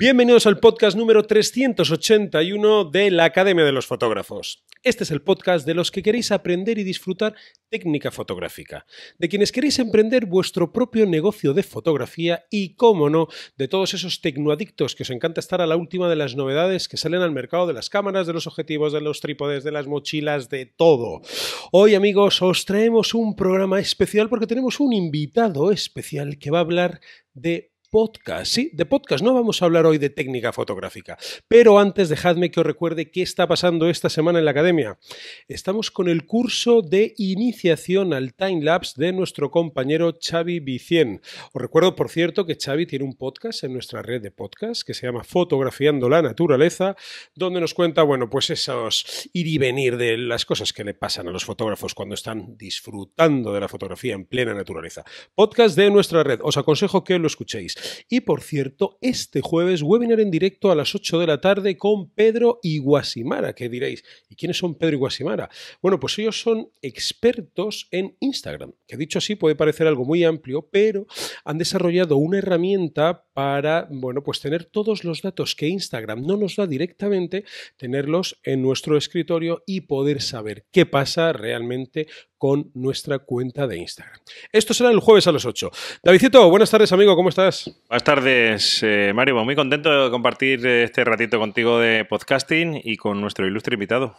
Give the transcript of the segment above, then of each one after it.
Bienvenidos al podcast número 381 de la Academia de los Fotógrafos. Este es el podcast de los que queréis aprender y disfrutar técnica fotográfica, de quienes queréis emprender vuestro propio negocio de fotografía y, cómo no, de todos esos tecnoadictos que os encanta estar a la última de las novedades que salen al mercado de las cámaras, de los objetivos, de los trípodes, de las mochilas, de todo. Hoy, amigos, os traemos un programa especial porque tenemos un invitado especial que va a hablar de podcast, sí, de podcast. No vamos a hablar hoy de técnica fotográfica, pero antes dejadme que os recuerde qué está pasando esta semana en la Academia. Estamos con el curso de iniciación al timelapse de nuestro compañero Xavi Vicien. Os recuerdo, por cierto, que Xavi tiene un podcast en nuestra red de podcast que se llama Fotografiando la Naturaleza, donde nos cuenta, bueno, pues esos ir y venir de las cosas que le pasan a los fotógrafos cuando están disfrutando de la fotografía en plena naturaleza. Podcast de nuestra red. Os aconsejo que lo escuchéis. Y por cierto, este jueves webinar en directo a las 8 de la tarde con Pedro y Guasimara, que diréis, ¿y quiénes son Pedro y Guasimara? Bueno, pues ellos son expertos en Instagram, que dicho así puede parecer algo muy amplio, pero han desarrollado una herramienta para, bueno, pues tener todos los datos que Instagram no nos da directamente, tenerlos en nuestro escritorio y poder saber qué pasa realmente con nuestra cuenta de Instagram. Esto será el jueves a las 8. Davidcito, buenas tardes, amigo, ¿cómo estás? Buenas tardes, Mario. Muy contento de compartir este ratito contigo de podcasting y con nuestro ilustre invitado.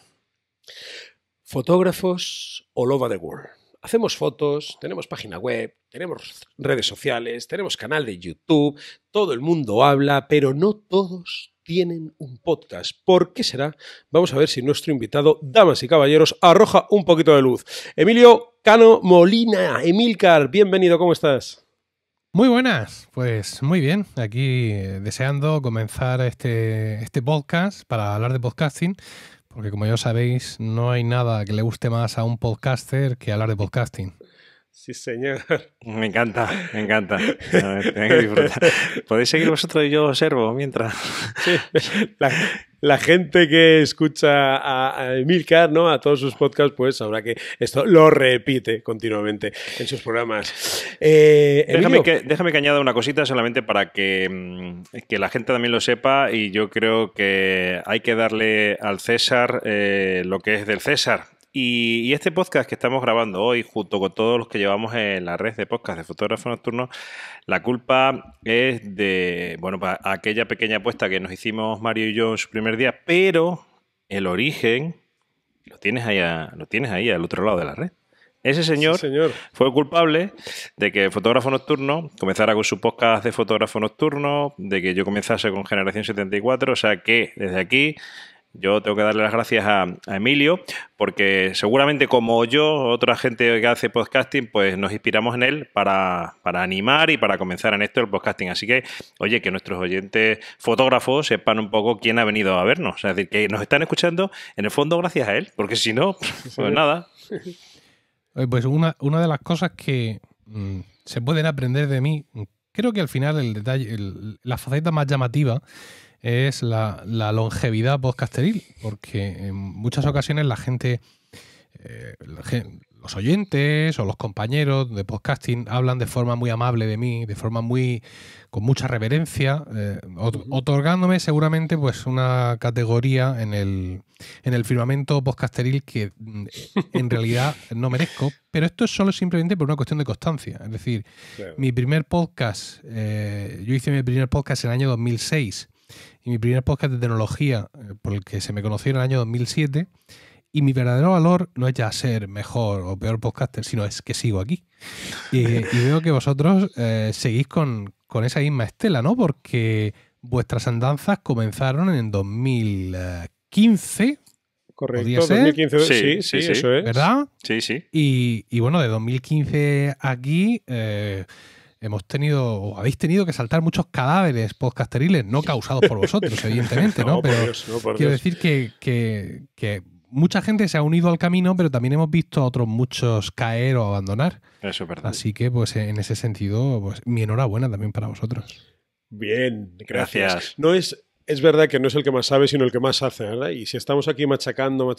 Fotógrafos all over the world. Hacemos fotos, tenemos página web, tenemos redes sociales, tenemos canal de YouTube, todo el mundo habla, pero no todos tienen un podcast. ¿Por qué será? Vamos a ver si nuestro invitado, damas y caballeros, arroja un poquito de luz. Emilio Cano Molina, Emilcar, bienvenido, ¿cómo estás? Muy buenas, pues muy bien, aquí deseando comenzar este podcast para hablar de podcasting, porque como ya sabéis, no hay nada que le guste más a un podcaster que hablar de podcasting. Sí, señor. Me encanta, me encanta. Tengo que disfrutar. Podéis seguir vosotros y yo observo mientras. Sí, la gente que escucha a Emilcar, ¿no? A todos sus podcasts, pues sabrá que esto lo repite continuamente en sus programas. Déjame que añada una cosita solamente para que la gente también lo sepa, y yo creo que hay que darle al César lo que es del César. Y este podcast que estamos grabando hoy, junto con todos los que llevamos en la red de podcast de Fotógrafo Nocturno, la culpa es de, bueno, para aquella pequeña apuesta que nos hicimos Mario y yo en su primer día, pero el origen lo tienes ahí al otro lado de la red. Ese señor, sí, señor fue culpable de que Fotógrafo Nocturno comenzara con su podcast de Fotógrafo Nocturno, de que yo comenzase con Generación 74, o sea que desde aquí yo tengo que darle las gracias a Emilio, porque seguramente como yo, otra gente que hace podcasting, pues nos inspiramos en él para animar y para comenzar en esto el podcasting. Así que, oye, que nuestros oyentes fotógrafos sepan un poco quién ha venido a vernos. Es decir, que nos están escuchando en el fondo gracias a él, porque si no, pues nada. Pues una de las cosas que se pueden aprender de mí, creo que al final el detalle, la faceta más llamativa es la longevidad podcasteril, porque en muchas ocasiones la gente, los oyentes o los compañeros de podcasting hablan de forma muy amable de mí, de forma con mucha reverencia, otorgándome seguramente pues una categoría en el firmamento podcasteril que en realidad no merezco, pero esto es solo simplemente por una cuestión de constancia. Es decir, claro, mi primer podcast, yo hice mi primer podcast en el año 2006, y mi primer podcast de tecnología, por el que se me conoció en el año 2007, y mi verdadero valor no es ya ser mejor o peor podcaster, sino es que sigo aquí. Y veo que vosotros seguís con esa misma estela, ¿no? Porque vuestras andanzas comenzaron en 2015. Correcto, 2015, sí, eso es. ¿Verdad? Sí, sí. Y bueno, de 2015 aquí habéis tenido que saltar muchos cadáveres podcasteriles, no causados por vosotros, evidentemente, ¿no? Pero Dios, quiero decir que mucha gente se ha unido al camino, pero también hemos visto a otros muchos caer o abandonar. Eso es verdad. Así que, pues en ese sentido, pues mi enhorabuena también para vosotros. Bien, gracias. No es Es verdad que no es el que más sabe, sino el que más hace, ¿verdad? Y si estamos aquí machacando,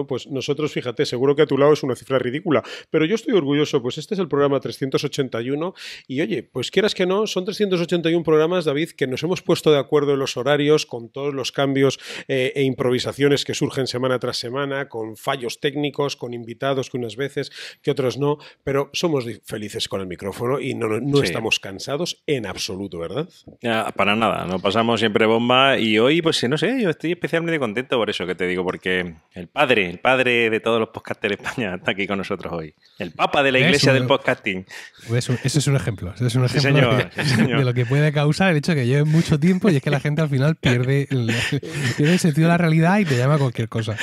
pues nosotros, fíjate, seguro que a tu lado es una cifra ridícula, pero yo estoy orgulloso, pues este es el programa 381 y oye, pues quieras que no, son 381 programas, David, que nos hemos puesto de acuerdo en los horarios, con todos los cambios e improvisaciones que surgen semana tras semana, con fallos técnicos, con invitados que unas veces, que otros no, pero somos felices con el micrófono y no estamos cansados en absoluto, ¿verdad? Ya, para nada, nos pasamos siempre bomba. Y hoy, pues no sé, yo estoy especialmente contento por eso que te digo, porque el padre de todos los podcasters de España está aquí con nosotros hoy. El papa de la iglesia del podcasting. Ese es un ejemplo. Ese es un ejemplo sí, señor. de lo que puede causar el hecho de que lleve mucho tiempo y es que la gente al final pierde el sentido de la realidad y te llama cualquier cosa.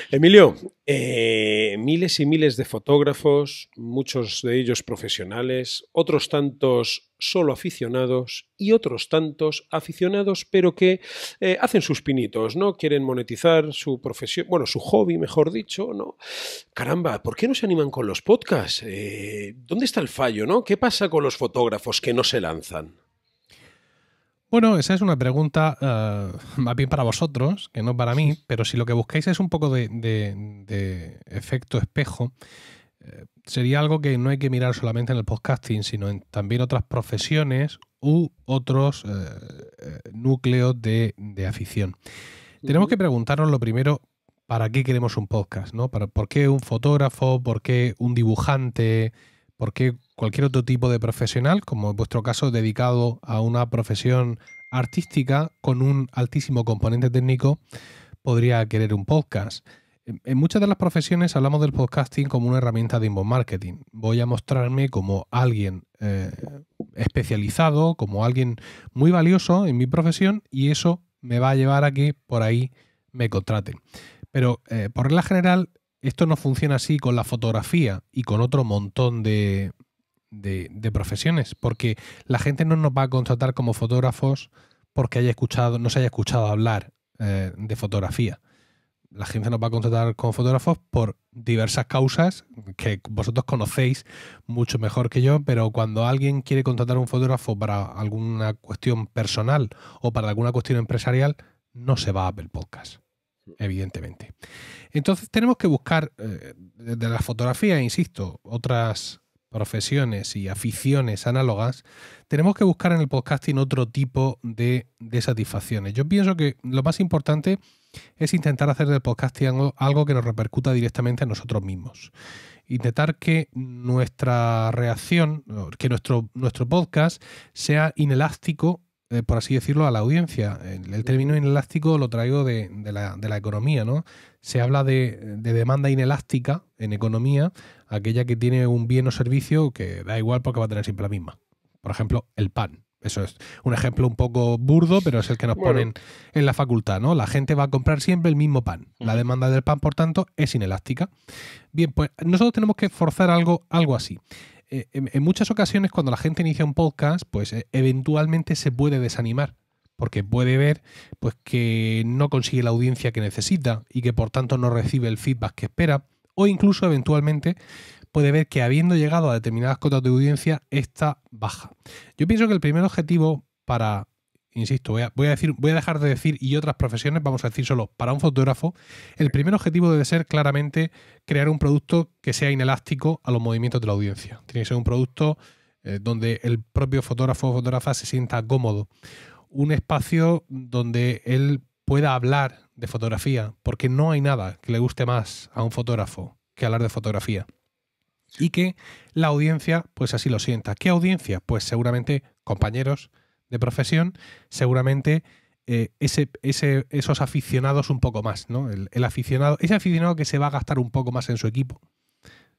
Emilio, miles y miles de fotógrafos, muchos de ellos profesionales, otros tantos solo aficionados y otros tantos aficionados pero que hacen sus pinitos, ¿no? Quieren monetizar su profesión, bueno, su hobby, mejor dicho, ¿no? Caramba, ¿por qué no se animan con los podcasts? ¿Dónde está el fallo, no? ¿Qué pasa con los fotógrafos que no se lanzan? Bueno, esa es una pregunta más bien para vosotros, que no para mí, pero si lo que buscáis es un poco de efecto espejo, sería algo que no hay que mirar solamente en el podcasting, sino en también otras profesiones u otros núcleos de afición. Tenemos que preguntarnos lo primero, ¿para qué queremos un podcast? ¿No? ¿Por qué un fotógrafo? ¿Por qué un dibujante? ¿Por qué cualquier otro tipo de profesional, como en vuestro caso, dedicado a una profesión artística con un altísimo componente técnico, podría querer un podcast? En muchas de las profesiones hablamos del podcasting como una herramienta de inbound marketing. Voy a mostrarme como alguien especializado, como alguien muy valioso en mi profesión y eso me va a llevar a que por ahí me contraten. Pero por regla general esto no funciona así con la fotografía y con otro montón de profesiones, porque la gente no nos va a contratar como fotógrafos porque no se haya escuchado hablar de fotografía. La gente nos va a contratar como fotógrafos por diversas causas que vosotros conocéis mucho mejor que yo, pero cuando alguien quiere contratar a un fotógrafo para alguna cuestión personal o para alguna cuestión empresarial, no se va a Apple Podcast, evidentemente. Entonces tenemos que buscar de la fotografía, insisto, otras profesiones y aficiones análogas, tenemos que buscar en el podcasting otro tipo de satisfacciones. Yo pienso que lo más importante es intentar hacer del podcasting algo que nos repercuta directamente a nosotros mismos. Intentar que nuestra reacción, que nuestro podcast sea inelástico, por así decirlo, a la audiencia. El término inelástico lo traigo de la economía, ¿no? Se habla de demanda inelástica en economía, aquella que tiene un bien o servicio que da igual porque va a tener siempre la misma. Por ejemplo, el pan. Eso es un ejemplo un poco burdo, pero es el que nos ponen en la facultad, ¿no? La gente va a comprar siempre el mismo pan. La demanda del pan, por tanto, es inelástica. Bien, pues nosotros tenemos que forzar algo así. En muchas ocasiones, cuando la gente inicia un podcast, pues eventualmente se puede desanimar, porque puede ver pues, que no consigue la audiencia que necesita y que por tanto no recibe el feedback que espera, o incluso eventualmente puede ver que habiendo llegado a determinadas cotas de audiencia, esta baja. Yo pienso que el primer objetivo para, insisto, voy a dejar de decir y otras profesiones, vamos a decir solo para un fotógrafo, el primer objetivo debe ser claramente crear un producto que sea inelástico a los movimientos de la audiencia. Tiene que ser un producto donde el propio fotógrafo o fotógrafa se sienta cómodo. Un espacio donde él pueda hablar de fotografía, porque no hay nada que le guste más a un fotógrafo que hablar de fotografía. Y que la audiencia, pues así lo sienta. ¿Qué audiencia? Pues seguramente compañeros de profesión, seguramente esos aficionados un poco más, ¿no? Ese aficionado que se va a gastar un poco más en su equipo,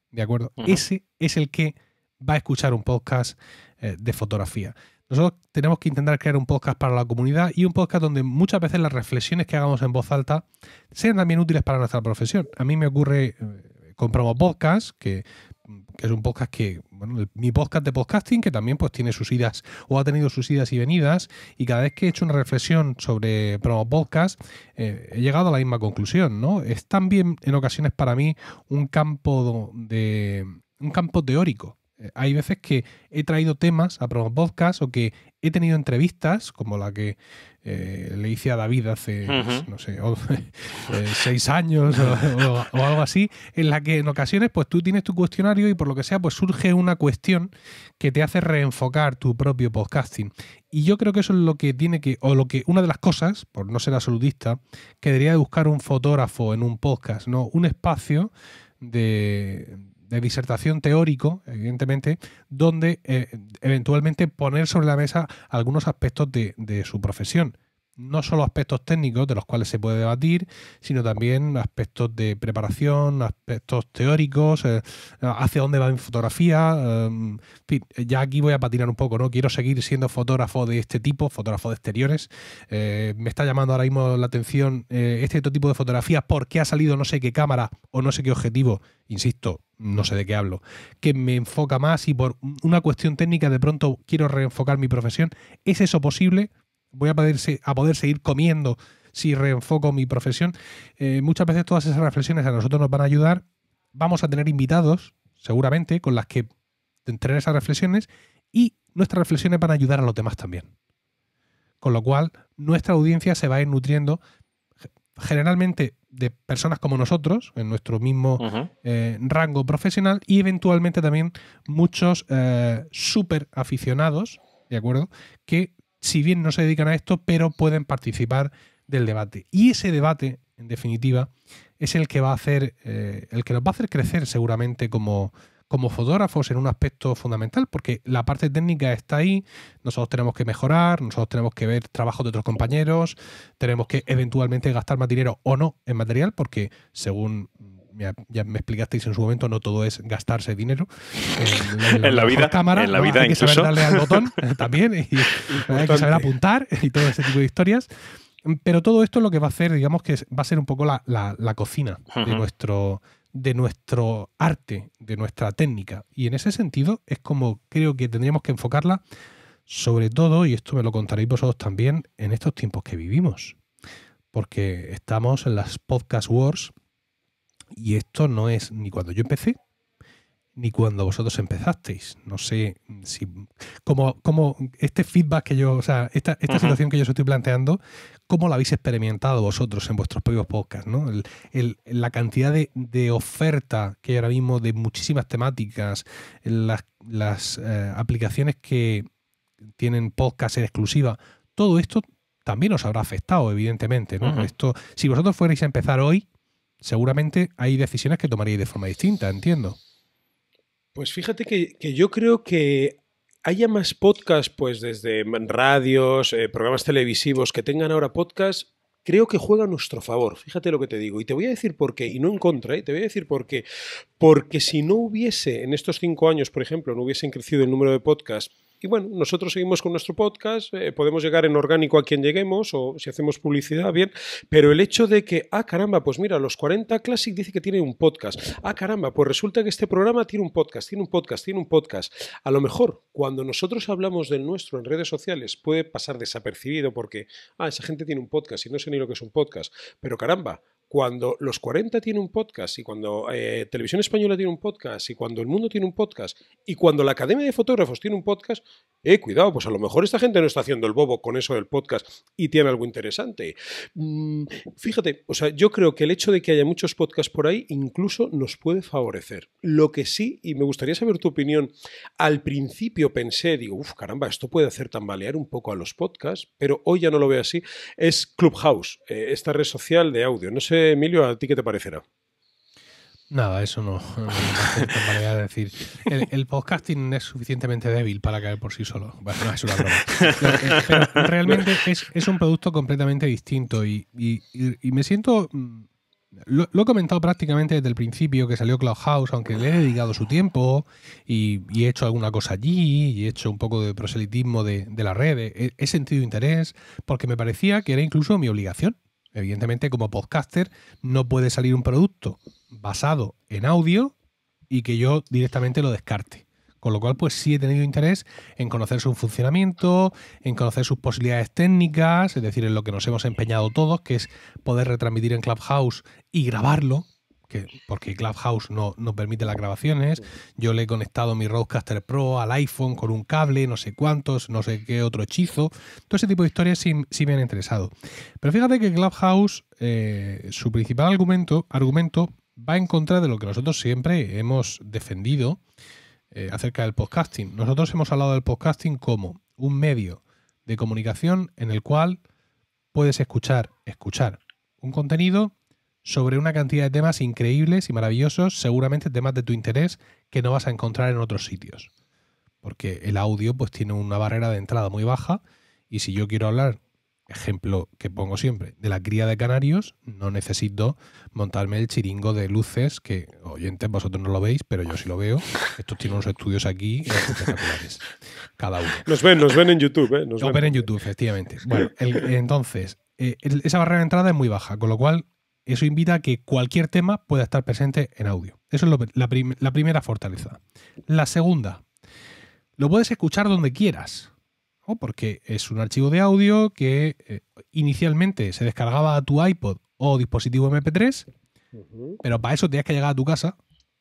¿de acuerdo? Ese es el que va a escuchar un podcast de fotografía. Nosotros tenemos que intentar crear un podcast para la comunidad y un podcast donde muchas veces las reflexiones que hagamos en voz alta sean también útiles para nuestra profesión. A mí me ocurre con Promo Podcast, que es un podcast que, bueno, mi podcast de podcasting, que también pues tiene sus idas o ha tenido sus idas y venidas, y cada vez que he hecho una reflexión sobre Promo Podcast he llegado a la misma conclusión, ¿no? Es también en ocasiones para mí un campo teórico. Hay veces que he traído temas a Promo Podcast o que he tenido entrevistas, como la que le hice a David hace, no sé, 6 años o algo así, en la que en ocasiones pues tú tienes tu cuestionario y por lo que sea pues surge una cuestión que te hace reenfocar tu propio podcasting. Y yo creo que eso es lo que tiene que, o lo que, una de las cosas, por no ser absolutista, que debería de buscar un fotógrafo en un podcast, ¿no? Un espacio de disertación teórico, evidentemente, donde eventualmente poner sobre la mesa algunos aspectos de su profesión. No solo aspectos técnicos de los cuales se puede debatir, sino también aspectos de preparación, aspectos teóricos, hacia dónde va mi fotografía. En fin, ya aquí voy a patinar un poco, ¿no? Quiero seguir siendo fotógrafo de este tipo, fotógrafo de exteriores. Me está llamando ahora mismo la atención este tipo de fotografía porque ha salido no sé qué cámara o no sé qué objetivo, insisto, no sé de qué hablo, que me enfoca más y por una cuestión técnica de pronto quiero reenfocar mi profesión. ¿Es eso posible? ¿Voy a poder seguir comiendo si reenfoco mi profesión? Muchas veces todas esas reflexiones a nosotros nos van a ayudar. Vamos a tener invitados, seguramente, con las que tener esas reflexiones y nuestras reflexiones van a ayudar a los demás también. Con lo cual, nuestra audiencia se va a ir nutriendo generalmente de personas como nosotros, en nuestro mismo rango profesional y eventualmente también muchos súper aficionados, ¿de acuerdo?, que si bien no se dedican a esto, pero pueden participar del debate. Y ese debate, en definitiva, es el que va a hacer, el que nos va a hacer crecer seguramente como fotógrafos en un aspecto fundamental, porque la parte técnica está ahí, nosotros tenemos que mejorar, nosotros tenemos que ver trabajos de otros compañeros, tenemos que eventualmente gastar más dinero o no en material, porque según ya me explicasteis en su momento, no todo es gastarse dinero en la vida, cámara, en la vida hay que incluso. saber darle al botón también y hay que saber apuntar y todo ese tipo de historias. Pero todo esto lo que va a hacer, digamos que va a ser un poco la cocina de nuestro arte, de nuestra técnica. Y en ese sentido es como creo que tendríamos que enfocarla, sobre todo, y esto me lo contaréis vosotros también, en estos tiempos que vivimos. Porque estamos en las Podcast Wars. Y esto no es ni cuando yo empecé, ni cuando vosotros empezasteis. No sé si como este feedback que yo, o sea, esta situación que yo os estoy planteando, ¿cómo la habéis experimentado vosotros en vuestros propios podcasts, ¿no? La cantidad de oferta que hay ahora mismo de muchísimas temáticas, las aplicaciones que tienen podcast en exclusiva, todo esto también os habrá afectado, evidentemente, ¿no? Esto, si vosotros fuerais a empezar hoy, seguramente hay decisiones que tomaríais de forma distinta, entiendo. Pues fíjate que yo creo que haya más podcasts, pues desde radios, programas televisivos que tengan ahora podcasts, creo que juega a nuestro favor. Fíjate lo que te digo. Y te voy a decir por qué, y no en contra, te voy a decir por qué. Porque si no hubiese, en estos 5 años, por ejemplo, no hubiesen crecido el número de podcasts, y bueno, nosotros seguimos con nuestro podcast, podemos llegar en orgánico a quien lleguemos o si hacemos publicidad, bien, pero el hecho de que, caramba, pues mira, los 40 Classic dice que tiene un podcast, caramba, pues resulta que este programa tiene un podcast, a lo mejor cuando nosotros hablamos del nuestro en redes sociales puede pasar desapercibido porque, esa gente tiene un podcast y no sé ni lo que es un podcast, pero caramba, cuando los 40 tiene un podcast y cuando Televisión Española tiene un podcast y cuando El Mundo tiene un podcast y cuando la Academia de Fotógrafos tiene un podcast, cuidado, pues a lo mejor esta gente no está haciendo el bobo con eso del podcast y tiene algo interesante. Fíjate, o sea, yo creo que el hecho de que haya muchos podcasts por ahí incluso nos puede favorecer. Lo que sí, y me gustaría saber tu opinión, al principio pensé, digo, caramba, esto puede hacer tambalear un poco a los podcasts, pero hoy ya no lo veo así, es Clubhouse, esta red social de audio. No sé, Emilio, ¿a ti qué te parecerá? Nada, eso no me manera de decir. El podcasting es suficientemente débil para caer por sí solo. Bueno, no, es una broma. Pero realmente es un producto completamente distinto y me siento... Lo he comentado prácticamente desde el principio que salió Clubhouse, aunque le he dedicado su tiempo y he hecho alguna cosa allí y he hecho un poco de proselitismo de la red. He sentido interés porque me parecía que era incluso mi obligación. Evidentemente, como podcaster, no puede salir un producto basado en audio y que yo directamente lo descarte. Con lo cual, pues sí he tenido interés en conocer su funcionamiento, en conocer sus posibilidades técnicas, es decir, en lo que nos hemos empeñado todos, que es poder retransmitir en Clubhouse y grabarlo, porque Clubhouse no permite las grabaciones. Yo le he conectado mi Rodecaster Pro al iPhone con un cable, no sé cuántos, no sé qué otro hechizo. Todo ese tipo de historias sí me han interesado. Pero fíjate que Clubhouse, su principal argumento va en contra de lo que nosotros siempre hemos defendido acerca del podcasting. Nosotros hemos hablado del podcasting como un medio de comunicación en el cual puedes escuchar un contenido sobre una cantidad de temas increíbles y maravillosos, seguramente temas de tu interés que no vas a encontrar en otros sitios. Porque el audio pues tiene una barrera de entrada muy baja y si yo quiero hablar, ejemplo que pongo siempre, de la cría de canarios, no necesito montarme el chiringo de luces que, oyentes, vosotros no lo veis, pero yo sí lo veo. Estos tienen unos estudios aquí espectaculares, cada uno. Nos ven en YouTube, ¿eh? Nos ven en YouTube, efectivamente. Bueno, entonces, esa barrera de entrada es muy baja, con lo cual eso invita a que cualquier tema pueda estar presente en audio. Eso es la primera fortaleza. La segunda, lo puedes escuchar donde quieras, ¿no? Porque es un archivo de audio que inicialmente se descargaba a tu iPod o dispositivo MP3, pero para eso tenías que llegar a tu casa,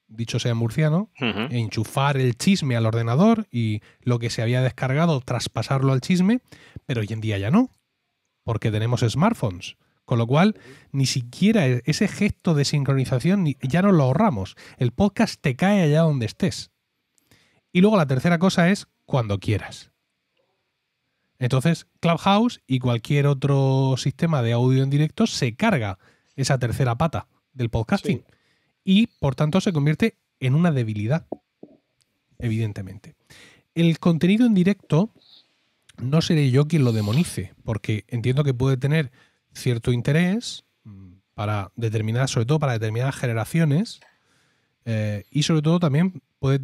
dicho sea en murciano, e enchufar el chisme al ordenador y lo que se había descargado traspasarlo al chisme, pero hoy en día ya no, porque tenemos smartphones. Con lo cual, ni siquiera ese gesto de sincronización ya nos lo ahorramos. El podcast te cae allá donde estés. Y luego la tercera cosa es cuando quieras. Entonces, Clubhouse y cualquier otro sistema de audio en directo se carga esa tercera pata del podcasting. Sí. Y, por tanto, se convierte en una debilidad, evidentemente. El contenido en directo no seré yo quien lo demonice, porque entiendo que puede tener cierto interés sobre todo para determinadas generaciones y sobre todo también puede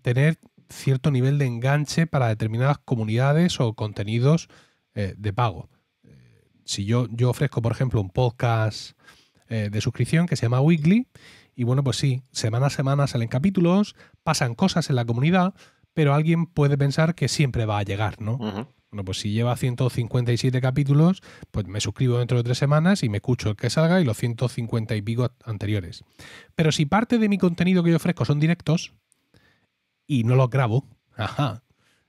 tener cierto nivel de enganche para determinadas comunidades o contenidos de pago. Si yo ofrezco, por ejemplo, un podcast de suscripción que se llama Weekly y bueno, pues sí, semana a semana salen capítulos, pasan cosas en la comunidad, pero alguien puede pensar que siempre va a llegar, ¿no? Bueno, pues si lleva 157 capítulos, pues me suscribo dentro de 3 semanas y me escucho el que salga y los 150 y pico anteriores. Pero si parte de mi contenido que yo ofrezco son directos y no los grabo,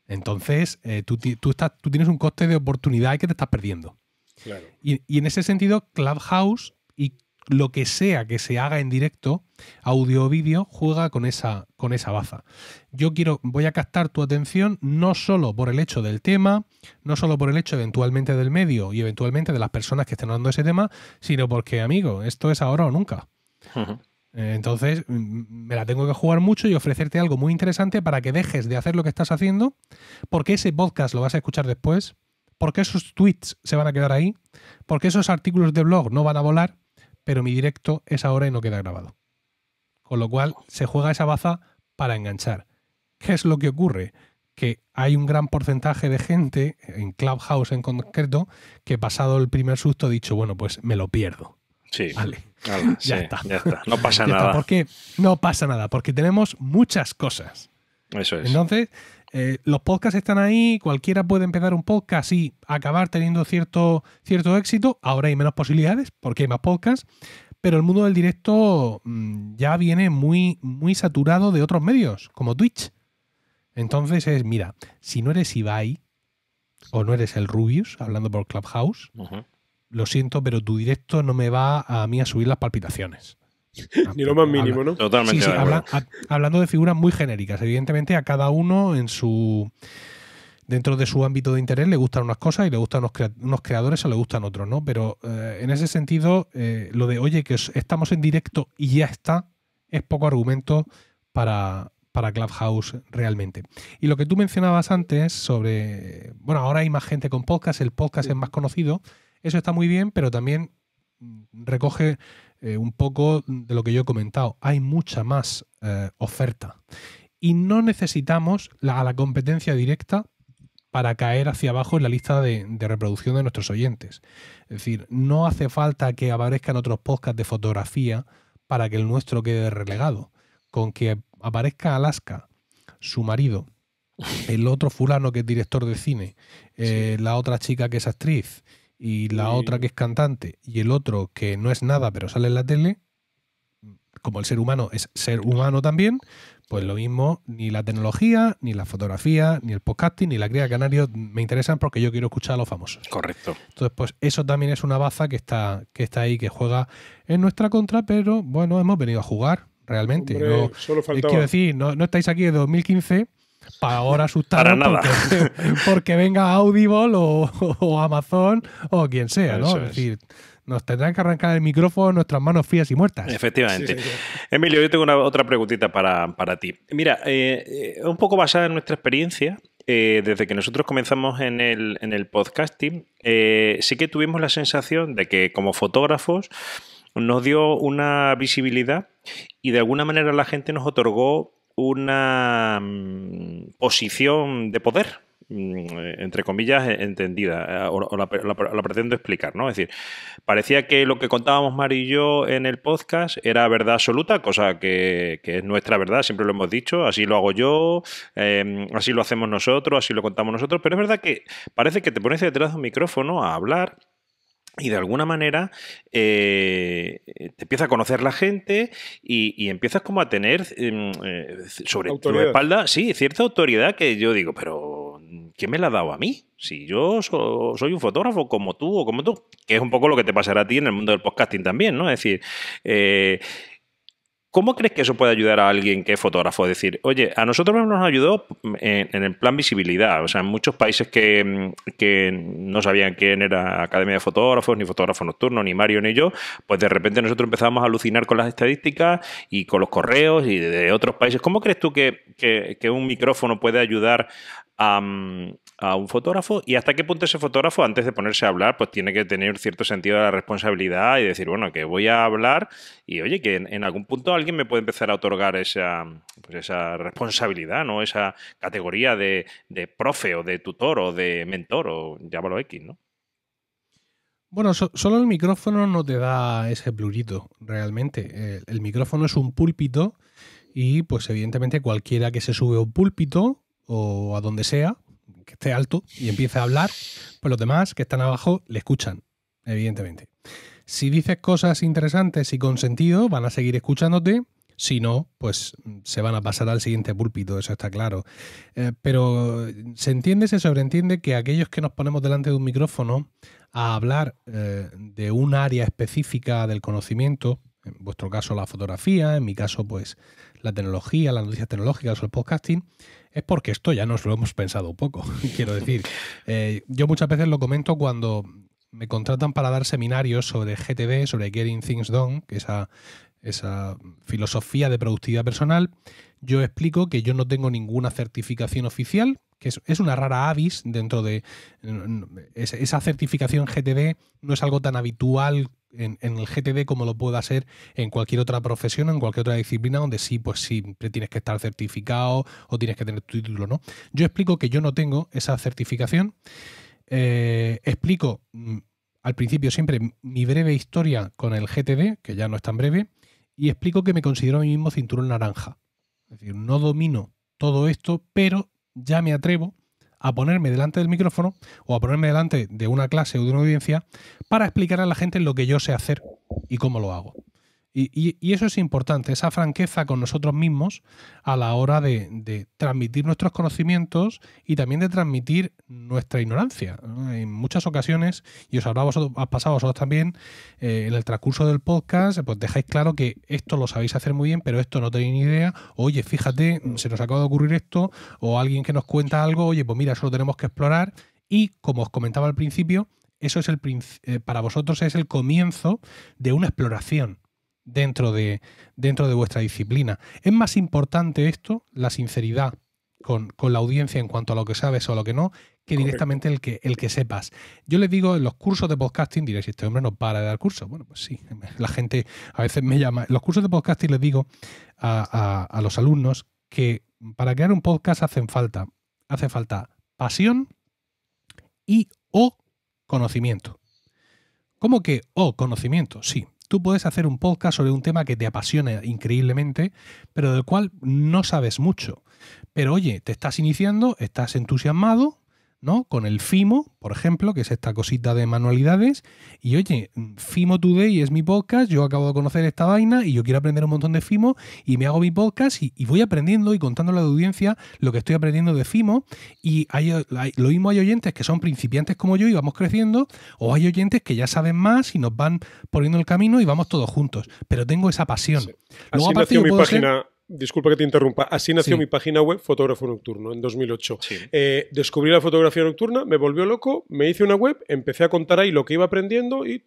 entonces tú tienes un coste de oportunidad que te estás perdiendo. Claro. Y en ese sentido, Clubhouse y lo que sea que se haga en directo, audio o vídeo, juega con esa baza. Voy a captar tu atención no solo por el hecho del tema, no solo por el hecho eventualmente del medio y eventualmente de las personas que estén hablando de ese tema, sino porque, amigo, esto es ahora o nunca. Entonces, me la tengo que jugar mucho y ofrecerte algo muy interesante para que dejes de hacer lo que estás haciendo, porque ese podcast lo vas a escuchar después, porque esos tweets se van a quedar ahí, porque esos artículos de blog no van a volar, pero mi directo es ahora y no queda grabado. Con lo cual se juega esa baza para enganchar. ¿Qué es lo que ocurre? Que hay un gran porcentaje de gente, en Clubhouse en concreto, que pasado el primer susto ha dicho, bueno, pues me lo pierdo. Sí, vale. Ya está. No pasa nada. ¿Por qué? No pasa nada, porque tenemos muchas cosas. Eso es. Entonces, los podcasts están ahí, cualquiera puede empezar un podcast y acabar teniendo cierto éxito. Ahora hay menos posibilidades porque hay más podcasts, pero el mundo del directo ya viene muy, muy saturado de otros medios, como Twitch. Entonces mira, si no eres Ibai o no eres el Rubius, hablando por Clubhouse, lo siento, pero tu directo no me va a mí a subir las palpitaciones. Ni lo más mínimo, ¿no? Totalmente. Sí, hablando de figuras muy genéricas. Evidentemente a cada uno dentro de su ámbito de interés le gustan unas cosas y le gustan unos creadores o le gustan otros, ¿no? Pero en ese sentido, lo de, oye, que estamos en directo y ya está, es poco argumento para Clubhouse realmente. Y lo que tú mencionabas antes sobre, bueno, ahora hay más gente con podcast, el podcast es más conocido, eso está muy bien, pero también recoge un poco de lo que yo he comentado. Hay mucha más oferta y no necesitamos a la competencia directa para caer hacia abajo en la lista de reproducción de nuestros oyentes. Es decir, no hace falta que aparezcan otros podcasts de fotografía para que el nuestro quede relegado. Con que aparezca Alaska, su marido, el otro fulano que es director de cine, la otra chica que es actriz y la otra que es cantante y el otro que no es nada pero sale en la tele, como el ser humano es ser humano también, pues lo mismo, ni la tecnología, ni la fotografía, ni el podcasting, ni la cría de canarios me interesan porque yo quiero escuchar a los famosos. Correcto. Entonces, pues eso también es una baza que está ahí, que juega en nuestra contra, pero bueno, hemos venido a jugar realmente. Hombre, no, solo faltaba. Quiero decir, no estáis aquí de 2015 para ahora asustaros porque venga Audible o Amazon o quien sea, ¿no? Es decir, nos tendrán que arrancar el micrófono en nuestras manos frías y muertas. Efectivamente. Sí. Emilio, yo tengo otra preguntita para ti. Mira, un poco basada en nuestra experiencia, desde que nosotros comenzamos en el podcasting, sí que tuvimos la sensación de que como fotógrafos nos dio una visibilidad y de alguna manera la gente nos otorgó una posición de poder, entre comillas, entendida, o la pretendo explicar, ¿no? Es decir, parecía que lo que contábamos Mari y yo en el podcast era verdad absoluta, cosa que es nuestra verdad, siempre lo hemos dicho, así lo hago yo, así lo hacemos nosotros, así lo contamos nosotros, pero es verdad que parece que te pones detrás de un micrófono a hablar y de alguna manera te empieza a conocer la gente y empiezas como a tener sobre tu espalda, sí, cierta autoridad que yo digo, pero ¿quién me la ha dado a mí? Si yo soy un fotógrafo como tú o como tú, que es un poco lo que te pasará a ti en el mundo del podcasting también, ¿no? Es decir, ¿cómo crees que eso puede ayudar a alguien que es fotógrafo? Es decir, oye, a nosotros nos ayudó en el plan visibilidad. O sea, en muchos países que no sabían quién era Academia de Fotógrafos, ni Fotógrafo Nocturno, ni Mario, ni yo, pues de repente nosotros empezamos a alucinar con las estadísticas y con los correos y de otros países. ¿Cómo crees tú que un micrófono puede ayudar a un fotógrafo? ¿Y hasta qué punto ese fotógrafo, antes de ponerse a hablar, pues tiene que tener cierto sentido de la responsabilidad y decir, bueno, que voy a hablar y oye, que en algún punto alguien me puede empezar a otorgar esa responsabilidad, ¿no? Esa categoría de profe o de tutor o de mentor o llámalo X, ¿no? Bueno, solo el micrófono no te da ese plurito, realmente. El micrófono es un púlpito y, pues, evidentemente, cualquiera que se sube a un púlpito o a donde sea, que esté alto y empiece a hablar, pues los demás que están abajo le escuchan, evidentemente. Si dices cosas interesantes y con sentido, van a seguir escuchándote. Si no, pues se van a pasar al siguiente púlpito, eso está claro. Pero se sobreentiende que aquellos que nos ponemos delante de un micrófono a hablar de un área específica del conocimiento, en vuestro caso la fotografía, en mi caso pues la tecnología, las noticias tecnológicas o el podcasting, es porque esto ya nos lo hemos pensado un poco. Quiero decir, yo muchas veces lo comento cuando me contratan para dar seminarios sobre GTD, sobre Getting Things Done, que esa filosofía de productividad personal. Yo explico que yo no tengo ninguna certificación oficial, que es una rara avis dentro de esa certificación GTD. No es algo tan habitual en el GTD como lo pueda ser en cualquier otra profesión, en cualquier otra disciplina, donde sí, pues siempre tienes que estar certificado o tienes que tener tu título, ¿no? Yo explico que yo no tengo esa certificación. Explico al principio siempre mi breve historia con el GTD, que ya no es tan breve, y explico que me considero a mí mismo cinturón naranja. Es decir, no domino todo esto, pero ya me atrevo a ponerme delante del micrófono o a ponerme delante de una clase o de una audiencia para explicar a la gente lo que yo sé hacer y cómo lo hago. Y eso es importante, esa franqueza con nosotros mismos a la hora de transmitir nuestros conocimientos y también de transmitir nuestra ignorancia, ¿no? En muchas ocasiones, y os ha pasado a vosotros también, en el transcurso del podcast, pues dejáis claro que esto lo sabéis hacer muy bien, pero esto no tenéis ni idea. Oye, fíjate, se nos acaba de ocurrir esto, o alguien que nos cuenta algo, oye, pues mira, eso lo tenemos que explorar. Y como os comentaba al principio, eso es para vosotros es el comienzo de una exploración dentro de vuestra disciplina. Es más importante esto, la sinceridad con la audiencia en cuanto a lo que sabes o lo que no, que directamente el que sepas. Yo les digo en los cursos de podcasting, diréis, este hombre no para de dar cursos. Bueno, pues sí, la gente a veces me llama. En los cursos de podcasting les digo a los alumnos que para crear un podcast hace falta pasión y o conocimiento. ¿Cómo que conocimiento? Sí. Tú puedes hacer un podcast sobre un tema que te apasiona increíblemente, pero del cual no sabes mucho. Pero oye, te estás iniciando, estás entusiasmado, ¿no? Con el Fimo, por ejemplo, que es esta cosita de manualidades. Y oye, Fimo Today es mi podcast, yo acabo de conocer esta vaina y yo quiero aprender un montón de Fimo y me hago mi podcast y voy aprendiendo y contándole a la audiencia lo que estoy aprendiendo de Fimo. Y lo mismo hay oyentes que son principiantes como yo y vamos creciendo, o hay oyentes que ya saben más y nos van poniendo el camino y vamos todos juntos. Pero tengo esa pasión. Sí. Luego, así nació mi página... Disculpa que te interrumpa. Así nació mi página web, Fotógrafo Nocturno, en 2008. Sí. Descubrí la fotografía nocturna, me volvió loco, me hice una web, empecé a contar ahí lo que iba aprendiendo y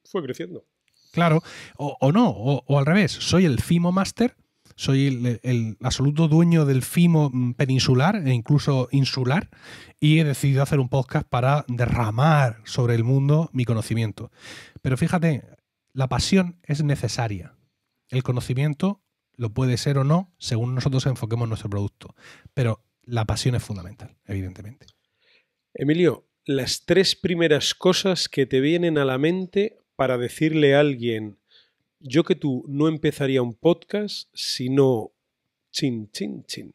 fue creciendo. Claro, o al revés, soy el Fimo Master, soy el absoluto dueño del Fimo peninsular e incluso insular y he decidido hacer un podcast para derramar sobre el mundo mi conocimiento. Pero fíjate, la pasión es necesaria. El conocimiento lo puede ser o no, según nosotros enfoquemos nuestro producto. Pero la pasión es fundamental, evidentemente. Emilio, las 3 primeras cosas que te vienen a la mente para decirle a alguien, yo que tú no empezaría un podcast, sino chin, chin, chin.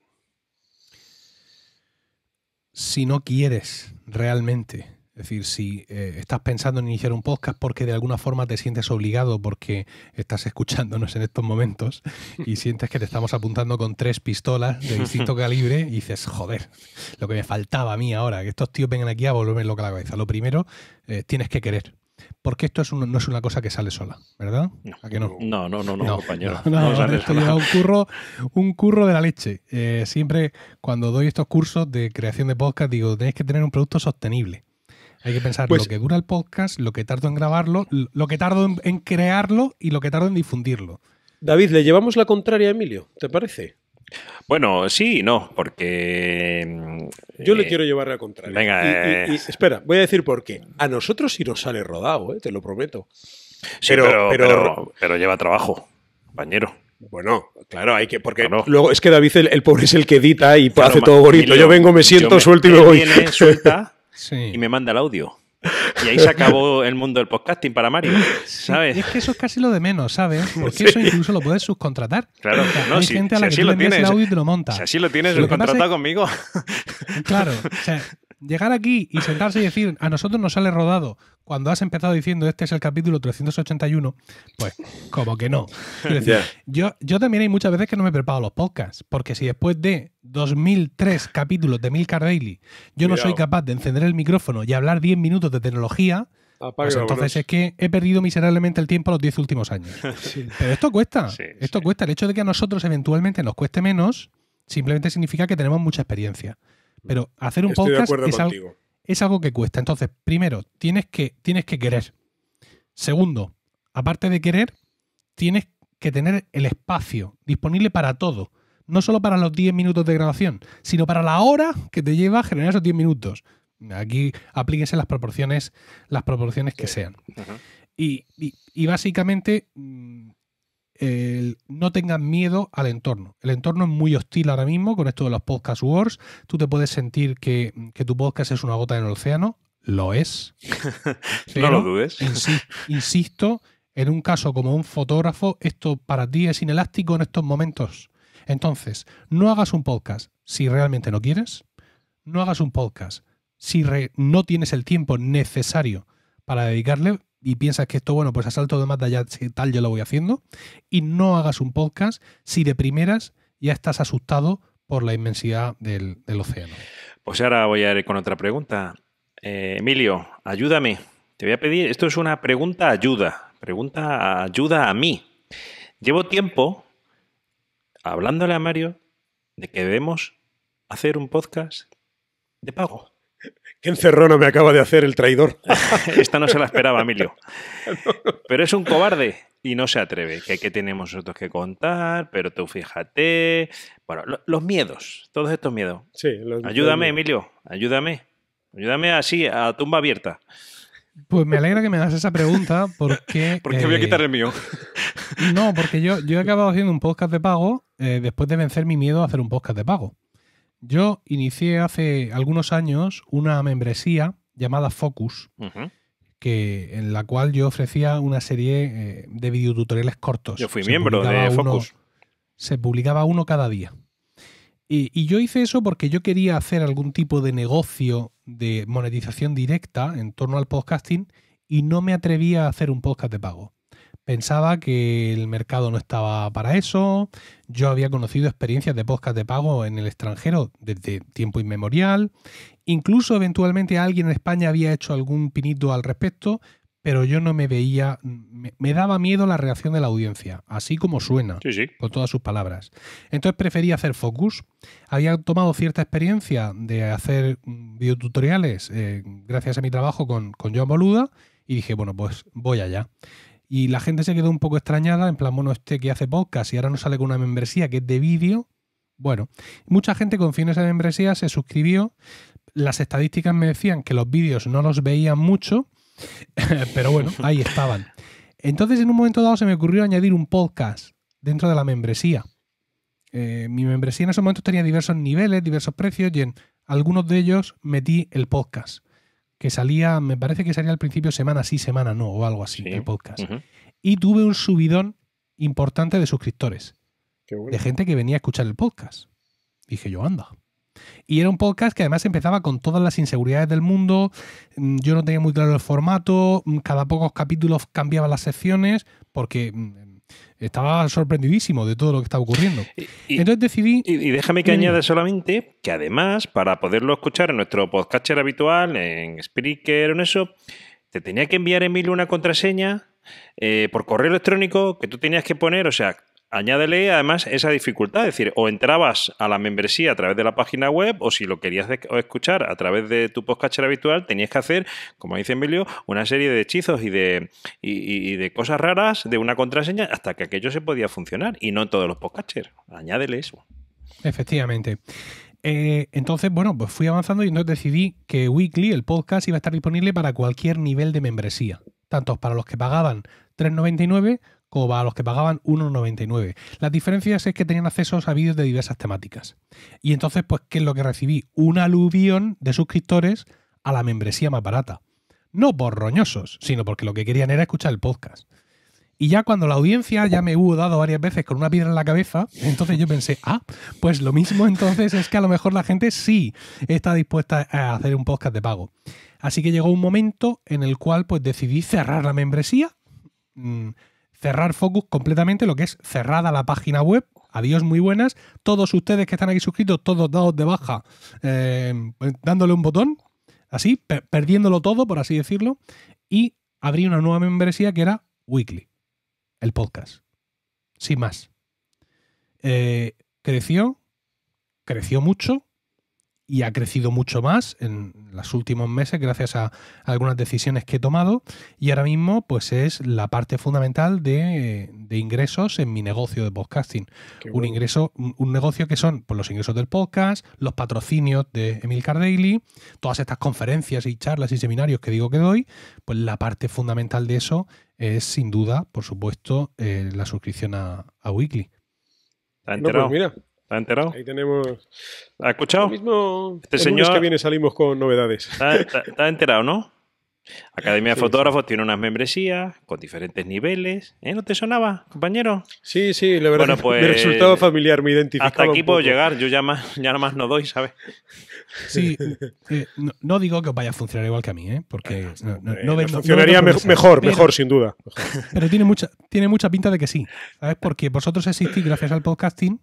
Si no quieres realmente... Es decir, si estás pensando en iniciar un podcast porque de alguna forma te sientes obligado porque estás escuchándonos en estos momentos y sientes que te estamos apuntando con 3 pistolas de distinto calibre y dices, joder, lo que me faltaba a mí ahora, que estos tíos vengan aquí a volverme loca la cabeza. Lo primero, tienes que querer. Porque esto no es una cosa que sale sola, ¿verdad? ¿A que no? No, compañero. Esto lleva un curro de la leche. Siempre cuando doy estos cursos de creación de podcast digo, tenéis que tener un producto sostenible. Hay que pensar lo que dura el podcast, lo que tardo en grabarlo, lo que tardo en crearlo y lo que tardo en difundirlo. David, ¿le llevamos la contraria a Emilio? ¿Te parece? Bueno, sí y no, porque... Yo le quiero llevar la contraria. Venga, y espera, voy a decir por qué. A nosotros sí nos sale rodado, te lo prometo. Sí, pero lleva trabajo, compañero. Bueno, claro, hay que... Porque luego es que David, el pobre es el que edita y hace todo bonito. Emilio, yo vengo, me siento, suelto y me voy. Suelta y me manda el audio. Y ahí se acabó el mundo del podcasting para Mario, ¿sabes? Sí, es que eso es casi lo de menos, ¿sabes? Porque eso incluso lo puedes subcontratar. Claro, hay gente a la que tú le envías el audio y te lo monta. Si así lo tienes subcontratado conmigo. Claro, o sea, llegar aquí y sentarse y decir, a nosotros nos sale rodado, cuando has empezado diciendo este es el capítulo 381, pues como que no. Quiero decir, yo también hay muchas veces que no me preparo los podcasts, porque si después de 2003 capítulos de Milcar Daily yo no soy capaz de encender el micrófono y hablar 10 minutos de tecnología, pues entonces es que he perdido miserablemente el tiempo los 10 últimos años. Sí. Pero esto cuesta, cuesta. El hecho de que a nosotros eventualmente nos cueste menos simplemente significa que tenemos mucha experiencia. Pero hacer un podcast es algo que cuesta. Entonces, primero, tienes que querer. Segundo, aparte de querer, tienes que tener el espacio disponible para todo. No solo para los 10 minutos de grabación, sino para la hora que te lleva a generar esos 10 minutos. Aquí aplíquense las proporciones que sean. Uh-huh. Y básicamente no tengan miedo al entorno. El entorno es muy hostil ahora mismo con esto de los podcast wars. Tú te puedes sentir que tu podcast es una gota en el océano. Lo es. No lo dudes. Insisto, en un caso como un fotógrafo, esto para ti es inelástico en estos momentos. Entonces, no hagas un podcast si realmente no quieres. No hagas un podcast si no tienes el tiempo necesario para dedicarle y piensas que esto, bueno, pues a salto de mata ya tal yo lo voy haciendo. Y no hagas un podcast si de primeras ya estás asustado por la inmensidad del océano. Pues ahora voy a ir con otra pregunta. Emilio, ayúdame. Te voy a pedir, esto es una pregunta ayuda a mí. Llevo tiempo hablándole a Mario de que debemos hacer un podcast de pago. Qué encerrona me acaba de hacer el traidor. Esta no se la esperaba, Emilio. Pero es un cobarde y no se atreve. Que tenemos nosotros que contar, pero tú fíjate. Bueno, los miedos, todos estos miedos. Sí, ayúdame, Emilio, ayúdame. Ayúdame así, a tumba abierta. Pues me alegra que me hagas esa pregunta porque... Porque voy a quitar el mío. No, porque yo he acabado haciendo un podcast de pago después de vencer mi miedo a hacer un podcast de pago. Yo inicié hace algunos años una membresía llamada Focus, uh-huh, en la cual yo ofrecía una serie de videotutoriales cortos. Yo fui miembro de Focus. Se publicaba uno cada día. Y yo hice eso porque yo quería hacer algún tipo de negocio de monetización directa en torno al podcasting y no me atrevía a hacer un podcast de pago. Pensaba que el mercado no estaba para eso. Yo había conocido experiencias de podcast de pago en el extranjero desde tiempo inmemorial. Incluso eventualmente alguien en España había hecho algún pinito al respecto, pero yo no me veía, me daba miedo la reacción de la audiencia, así como suena, Sí. con todas sus palabras. Entonces preferí hacer focus. Había tomado cierta experiencia de hacer videotutoriales gracias a mi trabajo con Joan Boluda y dije, bueno, pues voy allá. Y la gente se quedó un poco extrañada, en plan, bueno, que hace podcast y ahora nos sale con una membresía que es de vídeo. Bueno, mucha gente confió en esa membresía, se suscribió. Las estadísticas me decían que los vídeos no los veían mucho, pero bueno, ahí estaban. Entonces, en un momento dado se me ocurrió añadir un podcast dentro de la membresía. Mi membresía en esos momentos tenía diversos niveles, diversos precios, y en algunos de ellos metí el podcast, que salía, me parece que salía al principio semana sí, semana no, o algo así, el podcast. Y tuve un subidón importante de suscriptores. Qué bueno. De gente que venía a escuchar el podcast. Dije yo, anda. Y era un podcast que además empezaba con todas las inseguridades del mundo. Yo no tenía muy claro el formato. Cada pocos capítulos cambiaban las secciones porque estaba sorprendidísimo de todo lo que estaba ocurriendo. Entonces decidí... Y déjame que añada solamente que además, para poderlo escuchar en nuestro podcatcher habitual, en Spreaker o en eso, te tenía que enviar, Emilio, una contraseña por correo electrónico que tú tenías que poner, o sea... Añádele además esa dificultad, es decir, o entrabas a la membresía a través de la página web o si lo querías escuchar a través de tu podcatcher habitual, tenías que hacer, como dice Emilio, una serie de hechizos y de cosas raras de una contraseña hasta que aquello se podía funcionar y no en todos los podcatchers. Añádele eso. Efectivamente. Entonces, bueno, pues fui avanzando y entonces decidí que Weekly, el podcast, iba a estar disponible para cualquier nivel de membresía, tanto para los que pagaban $3,99 como para los que pagaban $1,99. Las diferencias es que tenían acceso a vídeos de diversas temáticas. Y entonces, pues, ¿qué es lo que recibí? Un aluvión de suscriptores a la membresía más barata. No por roñosos, sino porque lo que querían era escuchar el podcast. Y ya cuando la audiencia ya me hubo dado varias veces con una piedra en la cabeza, entonces yo pensé, pues lo mismo entonces es que a lo mejor la gente sí está dispuesta a hacer un podcast de pago. Así que llegó un momento en el cual pues decidí cerrar la membresía, cerrar Focus completamente, lo que es cerrada la página web. Adiós, muy buenas. Todos ustedes que están aquí suscritos, todos dados de baja, dándole un botón, así, perdiéndolo todo, por así decirlo, y abrí una nueva membresía que era Weekly, el podcast. Sin más. Creció mucho y ha crecido mucho más en los últimos meses gracias a algunas decisiones que he tomado y ahora mismo pues es la parte fundamental de ingresos en mi negocio de podcasting. Bueno. Un negocio que son pues, los ingresos del podcast, los patrocinios de Emilcar Daily, todas estas conferencias y charlas y seminarios que digo que doy, pues la parte fundamental de eso es sin duda, por supuesto, la suscripción a Weekly. ¿Te has enterado? No, pues mira. ¿Te has enterado? Ahí tenemos... ¿Has escuchado? Mismo, este el señor lunes que viene salimos con novedades. ¿Te has enterado, no? Academia de Fotógrafos tiene unas membresías con diferentes niveles. ¿No te sonaba, compañero? Sí, la verdad bueno, pues, me resultaba familiar, me identificaba. Hasta aquí puedo llegar, yo ya nada más no doy, ¿sabes? Sí, no digo que os vaya a funcionar igual que a mí, porque no vendo, funcionaría mejor, sin duda. Mejor. Pero tiene mucha pinta de que sí, ¿sabes? Porque vosotros existís gracias al podcasting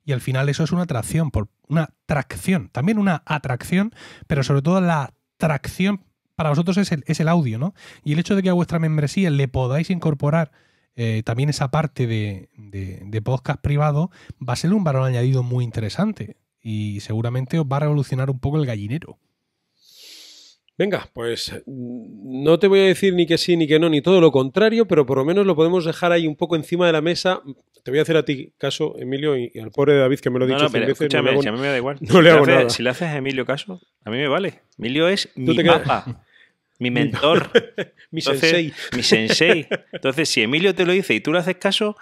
y al final eso es una tracción, también una atracción, pero sobre todo la tracción para vosotros es el audio, ¿no? Y el hecho de que a vuestra membresía le podáis incorporar también esa parte de podcast privado va a ser un valor añadido muy interesante y seguramente os va a revolucionar un poco el gallinero. Venga, pues no te voy a decir ni que sí, ni que no, ni todo lo contrario, pero por lo menos lo podemos dejar ahí un poco encima de la mesa. Te voy a hacer a ti caso, Emilio, y al pobre David, que me lo he dicho 100 veces. Escúchame, si a mí me da igual. No le hago nada. Si le haces a Emilio caso, a mí me vale. Emilio es mi papá, mi mentor. Mi sensei. Mi sensei. Entonces, si Emilio te lo dice y tú le haces caso,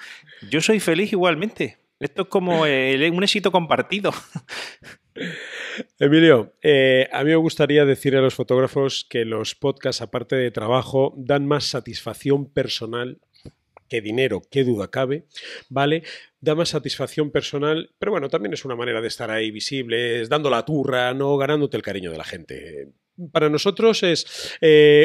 yo soy feliz igualmente. Esto es como un éxito compartido. Emilio, a mí me gustaría decir a los fotógrafos que los podcasts, aparte de trabajo, dan más satisfacción personal que dinero, qué duda cabe, ¿vale? Da más satisfacción personal, pero bueno, también es una manera de estar ahí visibles, dando la turra, no ganándote el cariño de la gente. Para nosotros es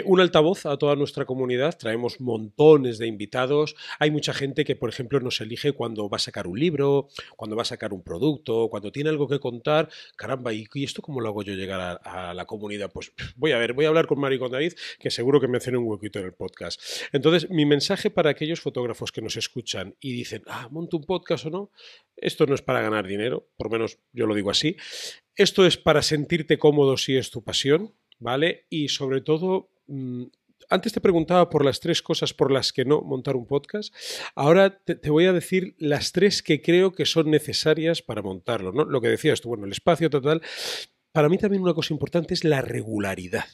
un altavoz a toda nuestra comunidad, traemos montones de invitados, hay mucha gente que, por ejemplo, nos elige cuando va a sacar un libro, cuando va a sacar un producto, cuando tiene algo que contar, caramba, ¿y esto cómo lo hago yo llegar a la comunidad? Pues voy a hablar con Mari y con David, que seguro que me hacen un huequito en el podcast. Entonces, mi mensaje para aquellos fotógrafos que nos escuchan y dicen, monto un podcast o no, esto no es para ganar dinero, por lo menos yo lo digo así. Esto es para sentirte cómodo si es tu pasión, ¿vale? Y sobre todo, antes te preguntaba por las 3 cosas por las que no montar un podcast. Ahora te voy a decir las 3 que creo que son necesarias para montarlo, ¿no? Lo que decías tú, bueno, el espacio total. Para mí también una cosa importante es la regularidad.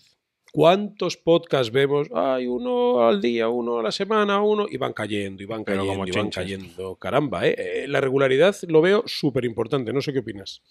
¿Cuántos podcasts vemos? Hay uno al día, uno a la semana, uno, y van cayendo, y van cayendo, y van cayendo. Caramba, la regularidad lo veo súper importante. No sé qué opinas.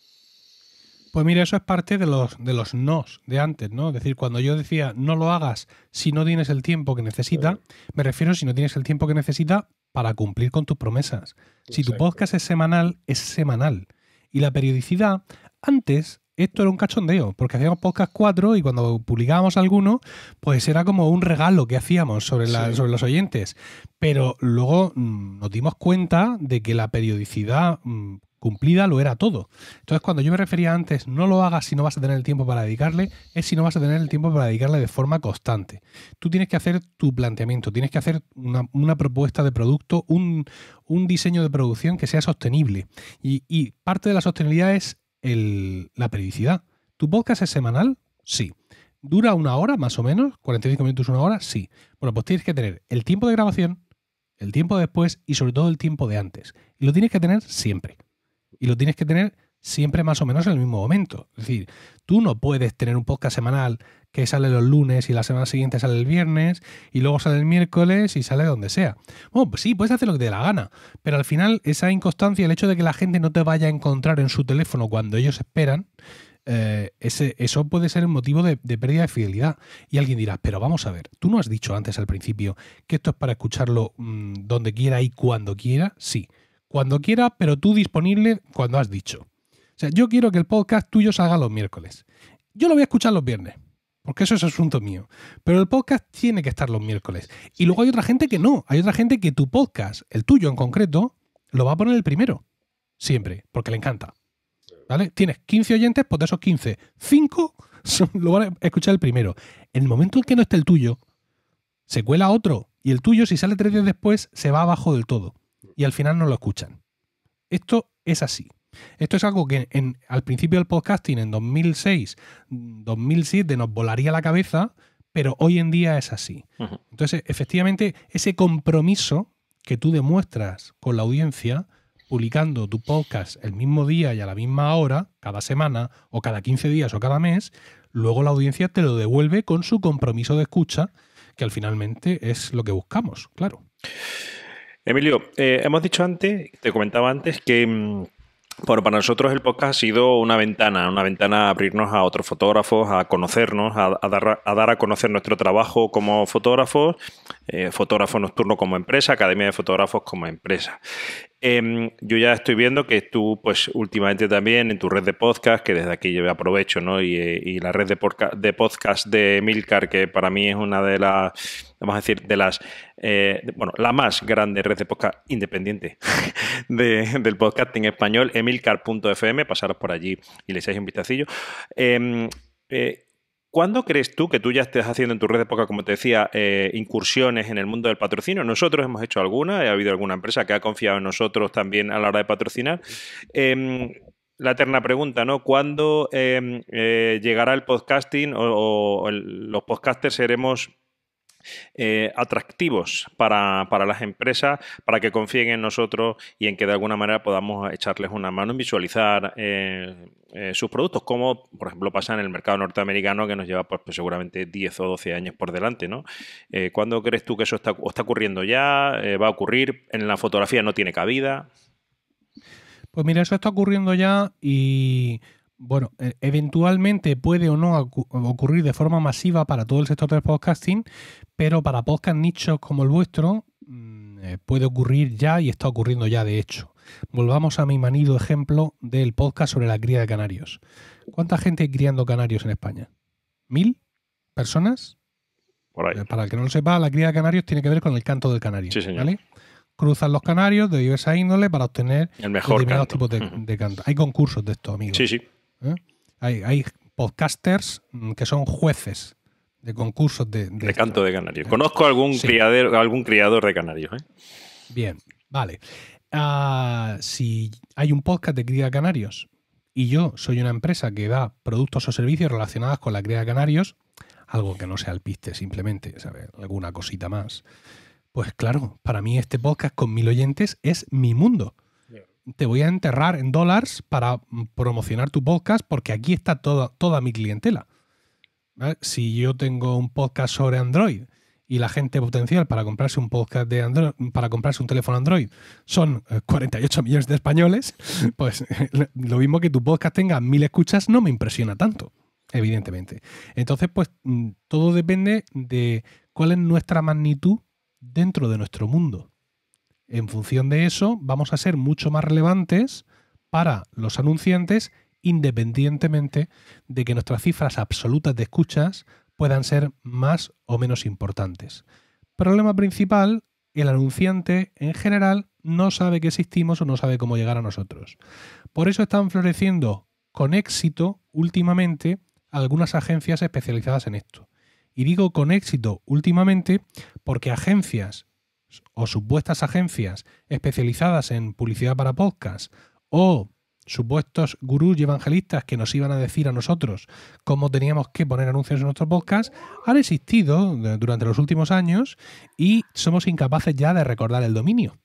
Pues mira, eso es parte de los nos de antes, ¿no? Es decir, cuando yo decía no lo hagas si no tienes el tiempo que necesitas, me refiero si no tienes el tiempo que necesitas para cumplir con tus promesas. Si tu podcast es semanal, es semanal. Y la periodicidad, antes esto era un cachondeo, porque hacíamos podcast 4 y cuando publicábamos alguno, pues era como un regalo que hacíamos sobre los oyentes. Pero luego nos dimos cuenta de que la periodicidad cumplida lo era todo. Entonces, cuando yo me refería antes, no lo hagas si no vas a tener el tiempo para dedicarle, es si no vas a tener el tiempo para dedicarle de forma constante. Tú tienes que hacer tu planteamiento, tienes que hacer una propuesta de producto, un diseño de producción que sea sostenible. Y parte de la sostenibilidad es la periodicidad. ¿Tu podcast es semanal? Sí. ¿Dura 1 hora más o menos? ¿45 minutos, 1 hora? Sí. Bueno, pues tienes que tener el tiempo de grabación, el tiempo de después y sobre todo el tiempo de antes. Y lo tienes que tener siempre. Y lo tienes que tener siempre más o menos en el mismo momento. Es decir, tú no puedes tener un podcast semanal que sale los lunes y la semana siguiente sale el viernes y luego sale el miércoles y sale donde sea. Bueno, pues sí, puedes hacer lo que te dé la gana, pero al final esa inconstancia, el hecho de que la gente no te vaya a encontrar en su teléfono cuando ellos esperan, eso puede ser el motivo de pérdida de fidelidad. Y alguien dirá, pero vamos a ver, ¿tú no has dicho antes al principio que esto es para escucharlo donde quiera y cuando quiera? Sí. Cuando quiera, pero tú disponible cuando has dicho. O sea, yo quiero que el podcast tuyo salga los miércoles. Yo lo voy a escuchar los viernes, porque eso es asunto mío. Pero el podcast tiene que estar los miércoles. Y luego hay otra gente que no. Hay otra gente que tu podcast, el tuyo en concreto, lo va a poner el primero. Siempre, porque le encanta. ¿Vale? Tienes 15 oyentes, pues de esos 15, 5 lo van a escuchar el primero. En el momento en que no esté el tuyo, se cuela otro. Y el tuyo, si sale 3 días después, se va abajo del todo. Y al final no lo escuchan. Esto es así. Esto es algo que al principio del podcasting, en 2006, 2007, nos volaría la cabeza, pero hoy en día es así. Uh-huh. Entonces, efectivamente, ese compromiso que tú demuestras con la audiencia, publicando tu podcast el mismo día y a la misma hora, cada semana, o cada 15 días o cada mes, luego la audiencia te lo devuelve con su compromiso de escucha, que al finalmente es lo que buscamos, claro. Emilio, hemos dicho antes, te comentaba antes que bueno, para nosotros el podcast ha sido una ventana a abrirnos a otros fotógrafos, a conocernos, a dar a conocer nuestro trabajo como fotógrafos, fotógrafo nocturno como empresa, Academia de Fotógrafos como empresa. Yo ya estoy viendo que tú, pues últimamente también en tu red de podcast, que desde aquí yo aprovecho, ¿no? Y la red de podcast de Emilcar, que para mí es una de las, vamos a decir, de las, la más grande red de podcast independiente del podcasting español, emilcar.fm, pasaros por allí y le echáis un vistacillo. ¿Cuándo crees tú que tú ya estés haciendo en tu red de podcast, como te decía, incursiones en el mundo del patrocinio? Nosotros hemos hecho alguna, ha habido alguna empresa que ha confiado en nosotros también a la hora de patrocinar. La eterna pregunta, ¿no? ¿Cuándo llegará el podcasting o los podcasters seremos atractivos para las empresas, para que confíen en nosotros y en que de alguna manera podamos echarles una mano en visualizar sus productos, como por ejemplo pasa en el mercado norteamericano, que nos lleva pues seguramente 10 o 12 años por delante, ¿no? ¿Cuándo crees tú que eso está ocurriendo ya? ¿Va a ocurrir? ¿En la fotografía no tiene cabida? Pues mira, eso está ocurriendo ya y bueno, eventualmente puede o no ocurrir de forma masiva para todo el sector del podcasting, pero para podcast nichos como el vuestro puede ocurrir ya y está ocurriendo ya, de hecho. Volvamos a mi manido ejemplo del podcast sobre la cría de canarios. ¿Cuánta gente hay criando canarios en España? ¿1000 personas? Por ahí. Para el que no lo sepa, la cría de canarios tiene que ver con el canto del canario. Sí, señor. ¿Vale? Cruzan los canarios de diversa índole para obtener el mejor determinados canto. tipos de canto. Hay concursos de esto, amigos. Sí, sí. Hay podcasters que son jueces de concursos de canto de canarios. Conozco algún criador de canarios. Bien, vale. Si hay un podcast de cría de canarios y yo soy una empresa que da productos o servicios relacionados con la cría de canarios, algo que no sea alpiste simplemente, ¿sabes? Alguna cosita más, pues claro, para mí este podcast con 1000 oyentes es mi mundo. Te voy a enterrar en dólares para promocionar tu podcast porque aquí está toda mi clientela. ¿Vale? Si yo tengo un podcast sobre Android y la gente potencial para comprarse un podcast de Android, para comprarse un teléfono Android son 48 millones de españoles, pues lo mismo que tu podcast tenga 1000 escuchas no me impresiona tanto, evidentemente. Entonces, pues todo depende de cuál es nuestra magnitud dentro de nuestro mundo. En función de eso, vamos a ser mucho más relevantes para los anunciantes, independientemente de que nuestras cifras absolutas de escuchas puedan ser más o menos importantes. Problema principal, el anunciante en general no sabe que existimos o no sabe cómo llegar a nosotros. Por eso están floreciendo con éxito últimamente algunas agencias especializadas en esto. Y digo con éxito últimamente porque agencias o supuestas agencias especializadas en publicidad para podcast o supuestos gurús y evangelistas que nos iban a decir a nosotros cómo teníamos que poner anuncios en nuestro podcast han existido durante los últimos años y somos incapaces ya de recordar el dominio,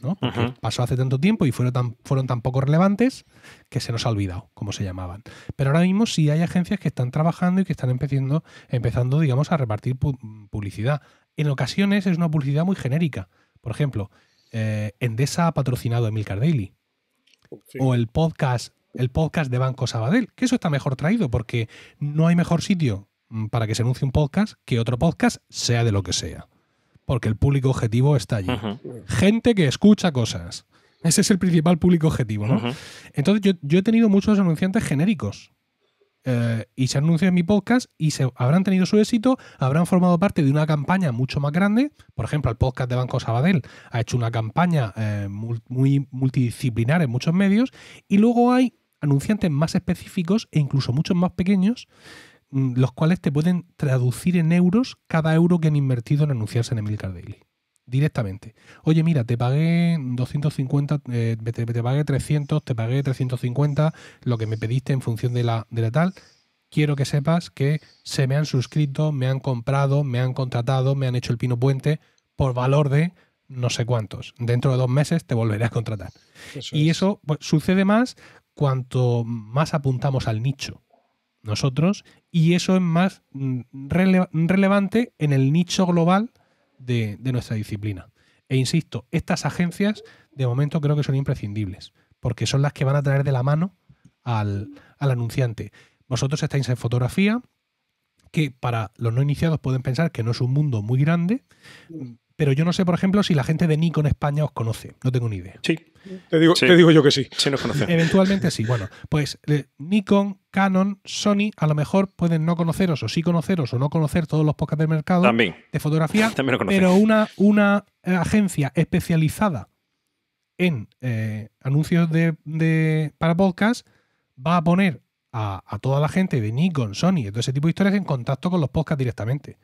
¿no? Porque pasó hace tanto tiempo y fueron tan poco relevantes que se nos ha olvidado cómo se llamaban. Pero ahora mismo sí hay agencias que están trabajando y que están empezando, digamos, a repartir publicidad. En ocasiones es una publicidad muy genérica. Por ejemplo, Endesa ha patrocinado a Emilcar Daily. Sí. O el podcast de Banco Sabadell, que eso está mejor traído porque no hay mejor sitio para que se anuncie un podcast que otro podcast, sea de lo que sea. Porque el público objetivo está allí. Gente que escucha cosas. Ese es el principal público objetivo, ¿no? Entonces yo he tenido muchos anunciantes genéricos. Y se anuncian en mi podcast y habrán tenido su éxito, habrán formado parte de una campaña mucho más grande. Por ejemplo, el podcast de Banco Sabadell ha hecho una campaña muy multidisciplinar en muchos medios, y luego hay anunciantes más específicos e incluso muchos más pequeños, los cuales te pueden traducir en euros cada euro que han invertido en anunciarse en Emilcar Daily. Directamente. Oye, mira, te pagué 250, te pagué 300, te pagué 350, lo que me pediste en función de la tal. Quiero que sepas que se me han suscrito, me han comprado, me han contratado, me han hecho el pino puente por valor de no sé cuántos. Dentro de 2 meses te volveré a contratar. Eso pues, sucede más cuanto más apuntamos al nicho nosotros, y eso es más relevante en el nicho global de nuestra disciplina. E insisto, estas agencias de momento creo que son imprescindibles, porque son las que van a traer de la mano al anunciante. Vosotros estáis en fotografía, que para los no iniciados pueden pensar que no es un mundo muy grande, pero yo no sé, por ejemplo, si la gente de Nikon España os conoce. No tengo ni idea. Sí. Te digo yo que sí. Sí nos conocemos. Eventualmente sí. Bueno, pues Nikon, Canon, Sony, a lo mejor pueden no conoceros o sí conoceros o no conocer todos los podcasts del mercado de fotografía, pero una agencia especializada en anuncios para podcast va a poner a toda la gente de Nikon, Sony y todo ese tipo de historias en contacto con los podcasts directamente.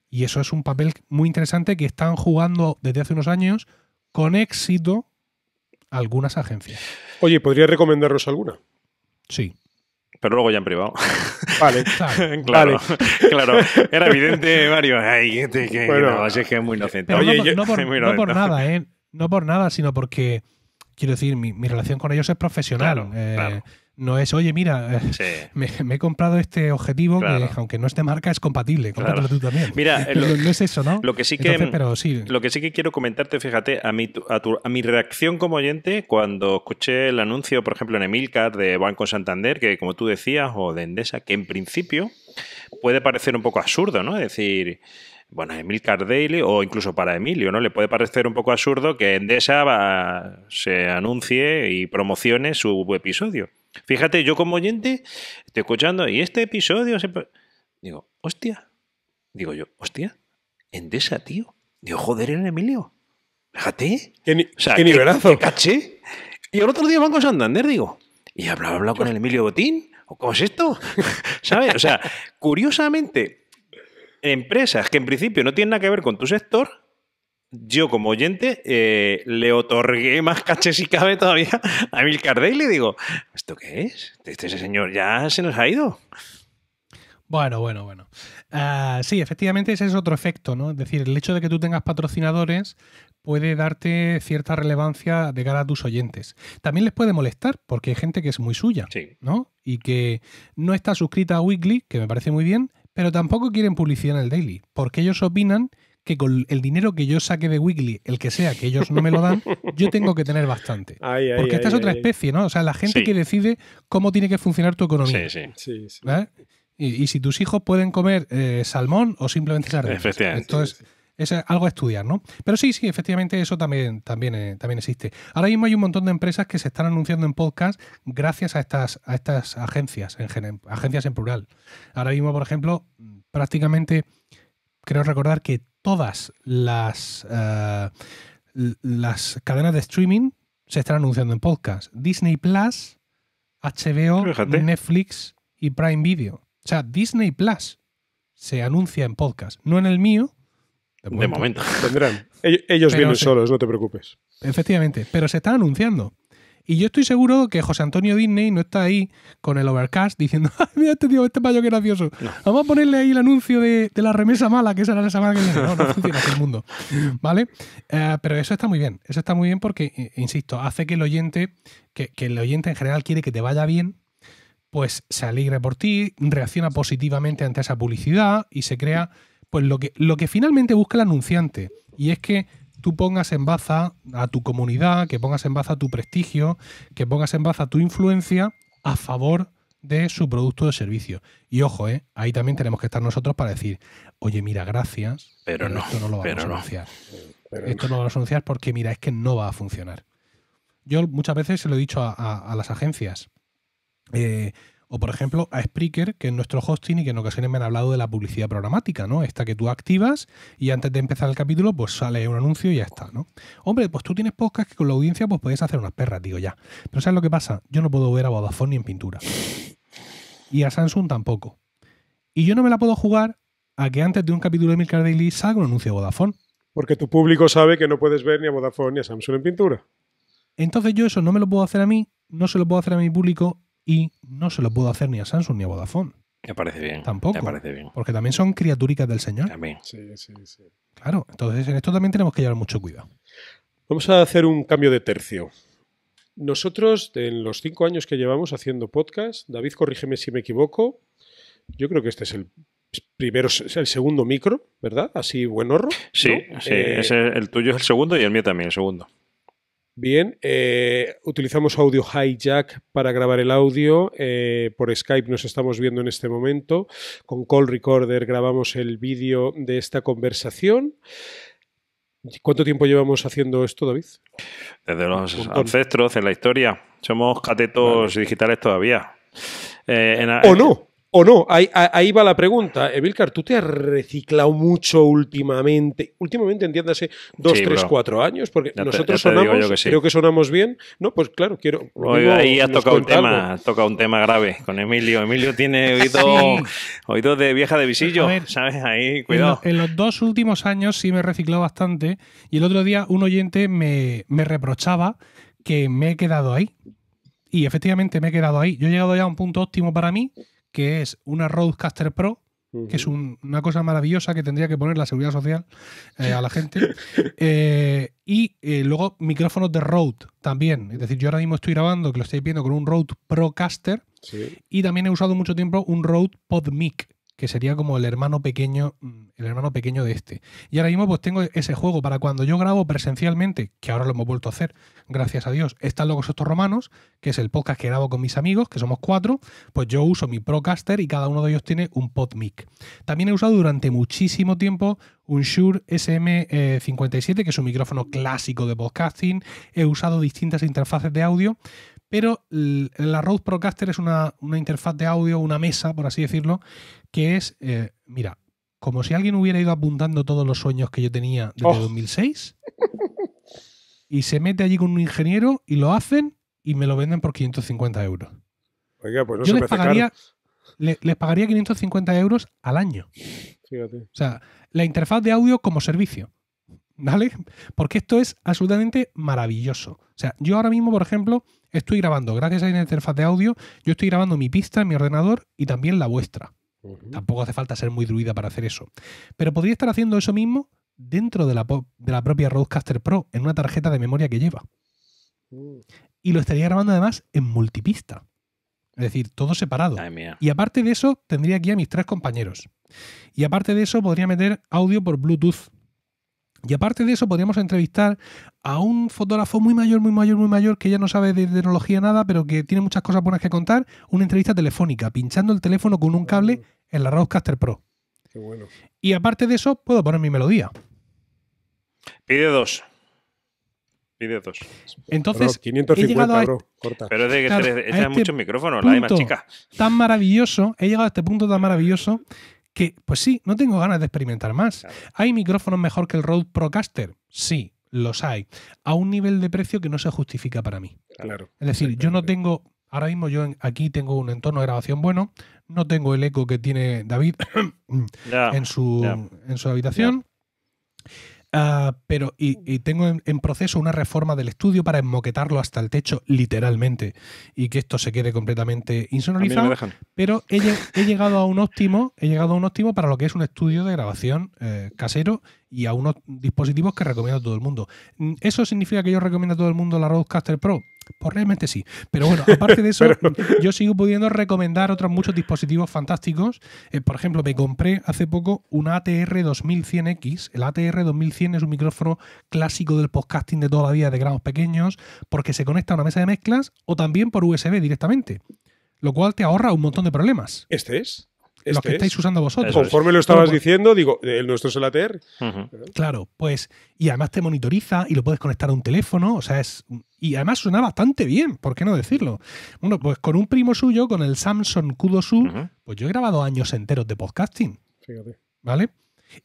Y eso es un papel muy interesante que están jugando desde hace unos años con éxito algunas agencias. Oye, ¿podrías recomendarnos alguna? Sí. Pero luego ya en privado. Vale. Claro. Era evidente, Mario. Ay, bueno, es que es muy inocente. Pero oye, no por nada, ¿eh? No por nada, sino porque, quiero decir, mi relación con ellos es profesional. Claro. No es, oye, mira, me he comprado este objetivo que, aunque no es de marca, es compatible. Cómpratelo tú también. Mira, no es eso, ¿no? Lo que sí que quiero comentarte, fíjate, a mi reacción como oyente cuando escuché el anuncio, por ejemplo, en Emilcar de Banco Santander, que como tú decías, o de Endesa, que en principio puede parecer un poco absurdo, ¿no? Es decir, bueno, Emilcar Daily o incluso para Emilio, ¿no? Le puede parecer un poco absurdo que Endesa se anuncie y promocione su episodio. Fíjate, yo como oyente estoy escuchando y este episodio digo, hostia, Endesa, tío. Digo, joder, el Emilio. Fíjate. ¿Qué nivelazo? ¿Qué caché? Y el otro día Banco Santander, digo, ¿y hablado con el Emilio Botín? ¿O cómo es esto? ¿Sabes? O sea, curiosamente, empresas que en principio no tienen nada que ver con tu sector, yo como oyente le otorgué más caché si cabe todavía a Emilcar Daily y le digo, ¿esto qué es? Ese señor ya se nos ha ido. Bueno. Sí, efectivamente ese es otro efecto, ¿no? Es decir, el hecho de que tú tengas patrocinadores puede darte cierta relevancia de cara a tus oyentes. También les puede molestar porque hay gente que es muy suya, sí, ¿no? Y que no está suscrita a Weekly, que me parece muy bien, pero tampoco quieren publicidad en el Daily, porque ellos opinan que con el dinero que yo saque de Weekly, el que sea, que ellos no me lo dan, yo tengo que tener bastante. Porque esta es otra especie, ¿no? O sea, la gente que decide cómo tiene que funcionar tu economía. Sí. ¿Vale? Y si tus hijos pueden comer salmón o simplemente sardinas. Efectivamente. Entonces, es algo a estudiar, ¿no? Pero sí, efectivamente eso también existe. Ahora mismo hay un montón de empresas que se están anunciando en podcast gracias a estas agencias, agencias en plural. Ahora mismo, por ejemplo, prácticamente creo recordar que todas las cadenas de streaming se están anunciando en podcast. Disney Plus, HBO, Fíjate. Netflix y Prime Video. O sea, Disney Plus se anuncia en podcast, no en el mío. De momento. Tendrán. Ellos vienen solos, no te preocupes. Efectivamente, pero se están anunciando. Y yo estoy seguro que José Antonio Disney no está ahí con el Overcast diciendo, ¡ay, mira este tío, este payo que gracioso! No. Vamos a ponerle ahí el anuncio de la remesa mala, que esa era la semana que viene. No funciona así el mundo. ¿Vale? Pero eso está muy bien. Eso está muy bien porque, insisto, hace que el oyente, que el oyente en general quiere que te vaya bien, pues se alegre por ti, reacciona positivamente ante esa publicidad y se crea pues lo que finalmente busca el anunciante. Y es que tú pongas en baza a tu comunidad, que pongas en baza tu prestigio, que pongas en baza tu influencia a favor de su producto o servicio. Y ojo, ahí también tenemos que estar nosotros para decir, oye, mira, gracias, pero esto no lo vamos a anunciar. Esto no lo vamos a anunciar porque, mira, es que no va a funcionar. Yo muchas veces se lo he dicho a las agencias. O, por ejemplo, a Spreaker, que es nuestro hosting y que en ocasiones me han hablado de la publicidad programática, ¿no? Esta que tú activas y antes de empezar el capítulo, pues sale un anuncio y ya está, ¿no? Hombre, pues tú tienes podcast que con la audiencia pues puedes hacer unas perras, digo ya. Pero ¿sabes lo que pasa? Yo no puedo ver a Vodafone ni en pintura. Y a Samsung tampoco. Y yo no me la puedo jugar a que antes de un capítulo de Emilcar Daily salga un anuncio de Vodafone. Porque tu público sabe que no puedes ver ni a Vodafone ni a Samsung en pintura. Entonces yo eso no me lo puedo hacer a mí, no se lo puedo hacer a mi público y no se lo puedo hacer ni a Samsung ni a Vodafone. Me parece bien. Tampoco. Me parece bien. Porque también son criaturicas del Señor. También. Sí. Claro, entonces en esto también tenemos que llevar mucho cuidado. Vamos a hacer un cambio de tercio. Nosotros, en los 5 años que llevamos haciendo podcast, David, corrígeme si me equivoco, yo creo que este es el segundo micro, ¿verdad? Así buenorro. Sí, ¿no? Sí. El tuyo es el segundo y el mío también el segundo. Bien, utilizamos Audio Hijack para grabar el audio. Por Skype nos estamos viendo en este momento. Con Call Recorder grabamos el vídeo de esta conversación. ¿Cuánto tiempo llevamos haciendo esto, David? Desde los ancestros en la historia. Somos catetos digitales todavía. ¿O no? Ahí va la pregunta. Emilcar, ¿tú te has reciclado mucho últimamente? Últimamente, entiéndase, 2, 3, 4 años, porque nosotros sonamos, que sí. Creo que sonamos bien. No, pues claro, quiero... Ahí has tocado un tema grave con Emilio. Emilio tiene oído de vieja de visillo, ¿sabes? Ahí, cuidado. En los 2 últimos años sí me he reciclado bastante y el otro día un oyente me reprochaba que me he quedado ahí. Y efectivamente me he quedado ahí. Yo he llegado ya a un punto óptimo para mí, que es una Rodecaster Pro, que es una cosa maravillosa que tendría que poner la Seguridad Social a la gente. Luego micrófonos de Rode también. Es decir, yo ahora mismo estoy grabando, que lo estáis viendo, con un Rode Procaster. Sí. Y también he usado mucho tiempo un Rode PodMic, que sería como el hermano pequeño de este. Y ahora mismo pues tengo ese juego para cuando yo grabo presencialmente, que ahora lo hemos vuelto a hacer, gracias a Dios, Están locos estos romanos, que es el podcast que grabo con mis amigos, que somos 4, pues yo uso mi Procaster y cada uno de ellos tiene un PodMic. También he usado durante muchísimo tiempo un Shure SM57, que es un micrófono clásico de podcasting. He usado distintas interfaces de audio, pero la Rode Procaster es una interfaz de audio, una mesa, por así decirlo, que es, mira, como si alguien hubiera ido apuntando todos los sueños que yo tenía desde 2006 y se mete allí con un ingeniero y lo hacen y me lo venden por 550 euros. Oiga, pues no yo se les pagaría 550 euros al año. Fíjate. O sea, la interfaz de audio como servicio, ¿vale? Porque esto es absolutamente maravilloso. O sea, yo ahora mismo, por ejemplo, estoy grabando, gracias a la interfaz de audio, yo estoy grabando mi pista en mi ordenador y también la vuestra. Tampoco hace falta ser muy druida para hacer eso. Pero podría estar haciendo eso mismo dentro de la propia Rodecaster Pro, en una tarjeta de memoria que lleva. Y lo estaría grabando además en multipista. Es decir, todo separado. Ay, mía. Y aparte de eso, tendría aquí a mis 3 compañeros. Y aparte de eso, podría meter audio por Bluetooth. Y aparte de eso, podríamos entrevistar a un fotógrafo muy mayor, que ya no sabe de tecnología nada, pero que tiene muchas cosas buenas que contar. Una entrevista telefónica, pinchando el teléfono con un cable en la Rodecaster Pro. Qué bueno. Y aparte de eso, puedo poner mi melodía. Pide 2. Entonces, Bro, 550, bro. Corta. Pero es de que Claro, echan muchos micrófonos, la hay más chica. Tan maravilloso, he llegado a este punto tan maravilloso que, pues sí, no tengo ganas de experimentar más. Claro. ¿Hay micrófonos mejor que el Rode Procaster? Sí, los hay. A un nivel de precio que no se justifica para mí. Claro. Es decir, yo no tengo, ahora mismo yo aquí tengo un entorno de grabación bueno, no tengo el eco que tiene David en su habitación. Pero tengo en proceso una reforma del estudio para enmoquetarlo hasta el techo, literalmente, y que esto se quede completamente insonorizado. A mí no me dejan. Pero he llegado a un óptimo para lo que es un estudio de grabación casero y a unos dispositivos que recomiendo a todo el mundo. ¿Eso significa que yo recomiendo a todo el mundo la Rodecaster Pro? Pues realmente sí. Pero bueno, aparte de eso, yo sigo pudiendo recomendar otros muchos dispositivos fantásticos. Por ejemplo, me compré hace poco un ATR 2100X. El ATR 2100 es un micrófono clásico del podcasting de toda la vida de gramos pequeños, porque se conecta a una mesa de mezclas o también por USB directamente, lo cual te ahorra un montón de problemas. ¿Este es? Los que estáis usando vosotros. Conforme lo estabas diciendo, digo, el nuestro es el ATR. Claro, pues, y además te monitoriza y lo puedes conectar a un teléfono, o sea, y además suena bastante bien, ¿por qué no decirlo? Bueno, pues con un primo suyo, con el Samson Q2U, pues yo he grabado años enteros de podcasting. Fíjate. ¿Vale?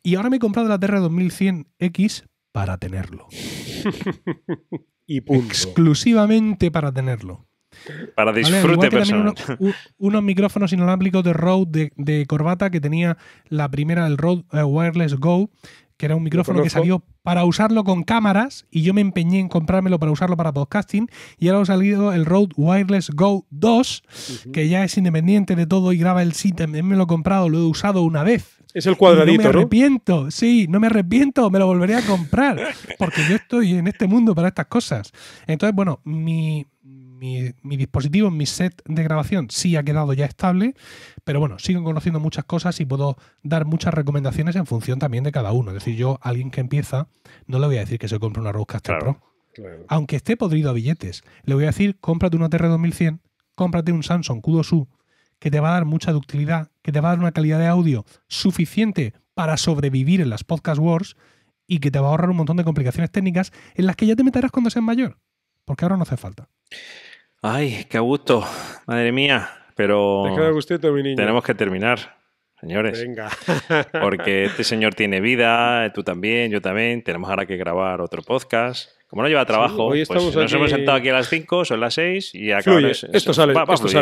Y ahora me he comprado el ATR 2100X para tenerlo. Y punto. Exclusivamente para tenerlo. Para disfrute personal. Unos micrófonos inalámbricos de Rode de corbata que tenía la primera, el Rode Wireless Go, que era un micrófono que salió para usarlo con cámaras y yo me empeñé en comprármelo para usarlo para podcasting, y ahora ha salido el Rode Wireless Go 2, que ya es independiente de todo y graba el sí. También me lo he comprado, lo he usado una vez. Es el cuadradito, ¿no? Me arrepiento, sí, no me arrepiento, me lo volveré a comprar, porque yo estoy en este mundo para estas cosas. Entonces, bueno, mi dispositivo, mi set de grabación sí ha quedado ya estable, pero bueno, sigo conociendo muchas cosas y puedo dar muchas recomendaciones en función también de cada uno. Es decir, yo a alguien que empieza no le voy a decir que se compre una Rodecaster Pro. Claro. Aunque esté podrido a billetes. Le voy a decir, cómprate una ATR 2100, cómprate un Samson Q2U, que te va a dar mucha ductilidad, que te va a dar una calidad de audio suficiente para sobrevivir en las Podcast Wars y que te va a ahorrar un montón de complicaciones técnicas en las que ya te meterás cuando seas mayor, porque ahora no hace falta. Ay, qué a gusto, madre mía. Pero ¿Te queda gustito, mi niño? Tenemos que terminar, señores. Venga. Porque este señor tiene vida, tú también, yo también. Tenemos ahora que grabar otro podcast. Como no lleva trabajo, hoy pues nos aquí... hemos sentado aquí a las 5, son las 6 y acá esto sale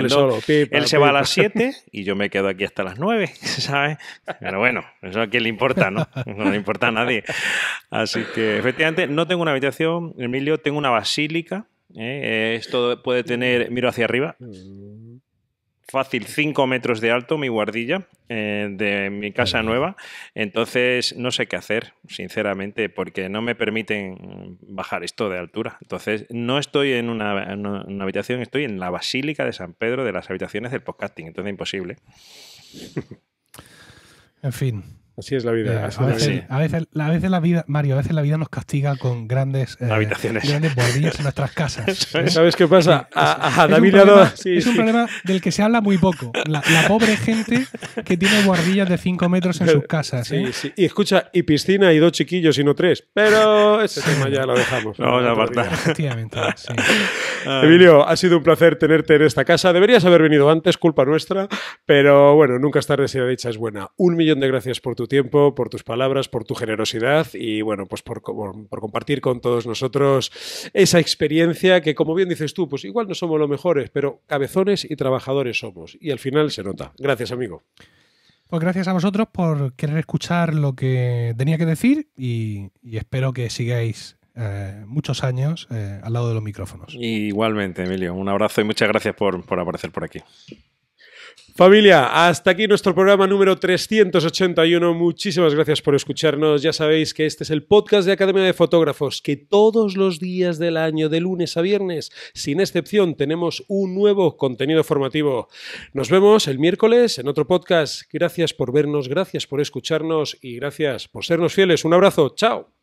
solo. Él se va a las 7 y yo me quedo aquí hasta las 9, ¿sabes? Pero bueno, eso a quién le importa, ¿no? No le importa a nadie. Así que, efectivamente, no tengo una habitación, Emilio, tengo una basílica. Esto puede tener, miro hacia arriba, fácil 5 metros de alto mi guardilla de mi casa nueva. Entonces no sé qué hacer, sinceramente, porque no me permiten bajar esto de altura. Entonces no estoy en una habitación, estoy en la Basílica de San Pedro, de las habitaciones del podcasting. Entonces imposible. En fin. Así es la vida. A veces la vida, Mario, a veces la vida nos castiga con grandes habitaciones, grandes bordillas en nuestras casas. ¿Sabes qué pasa? A David es un problema del que se habla muy poco. La pobre gente que tiene guardillas de 5 metros en sus casas. Sí. Y escucha, y piscina y 2 chiquillos y no 3. Pero ese tema ya lo dejamos. Vamos a apartar. Efectivamente, sí. Emilio, ha sido un placer tenerte en esta casa. Deberías haber venido antes, culpa nuestra. Pero bueno, nunca es tarde si la dicha es buena. 1.000.000 de gracias por tu tiempo, por tus palabras, por tu generosidad y bueno, pues por compartir con todos nosotros esa experiencia que, como bien dices tú, pues igual no somos los mejores, pero cabezones y trabajadores somos. Y al final se nota. Gracias, amigo. Pues gracias a vosotros por querer escuchar lo que tenía que decir y espero que sigáis muchos años al lado de los micrófonos. Igualmente, Emilio. Un abrazo y muchas gracias por aparecer por aquí. Familia, hasta aquí nuestro programa número 381. Muchísimas gracias por escucharnos. Ya sabéis que este es el podcast de Academia de Fotógrafos, que todos los días del año, de lunes a viernes, sin excepción, tenemos un nuevo contenido formativo. Nos vemos el miércoles en otro podcast. Gracias por vernos, gracias por escucharnos y gracias por sernos fieles. Un abrazo. ¡Chao!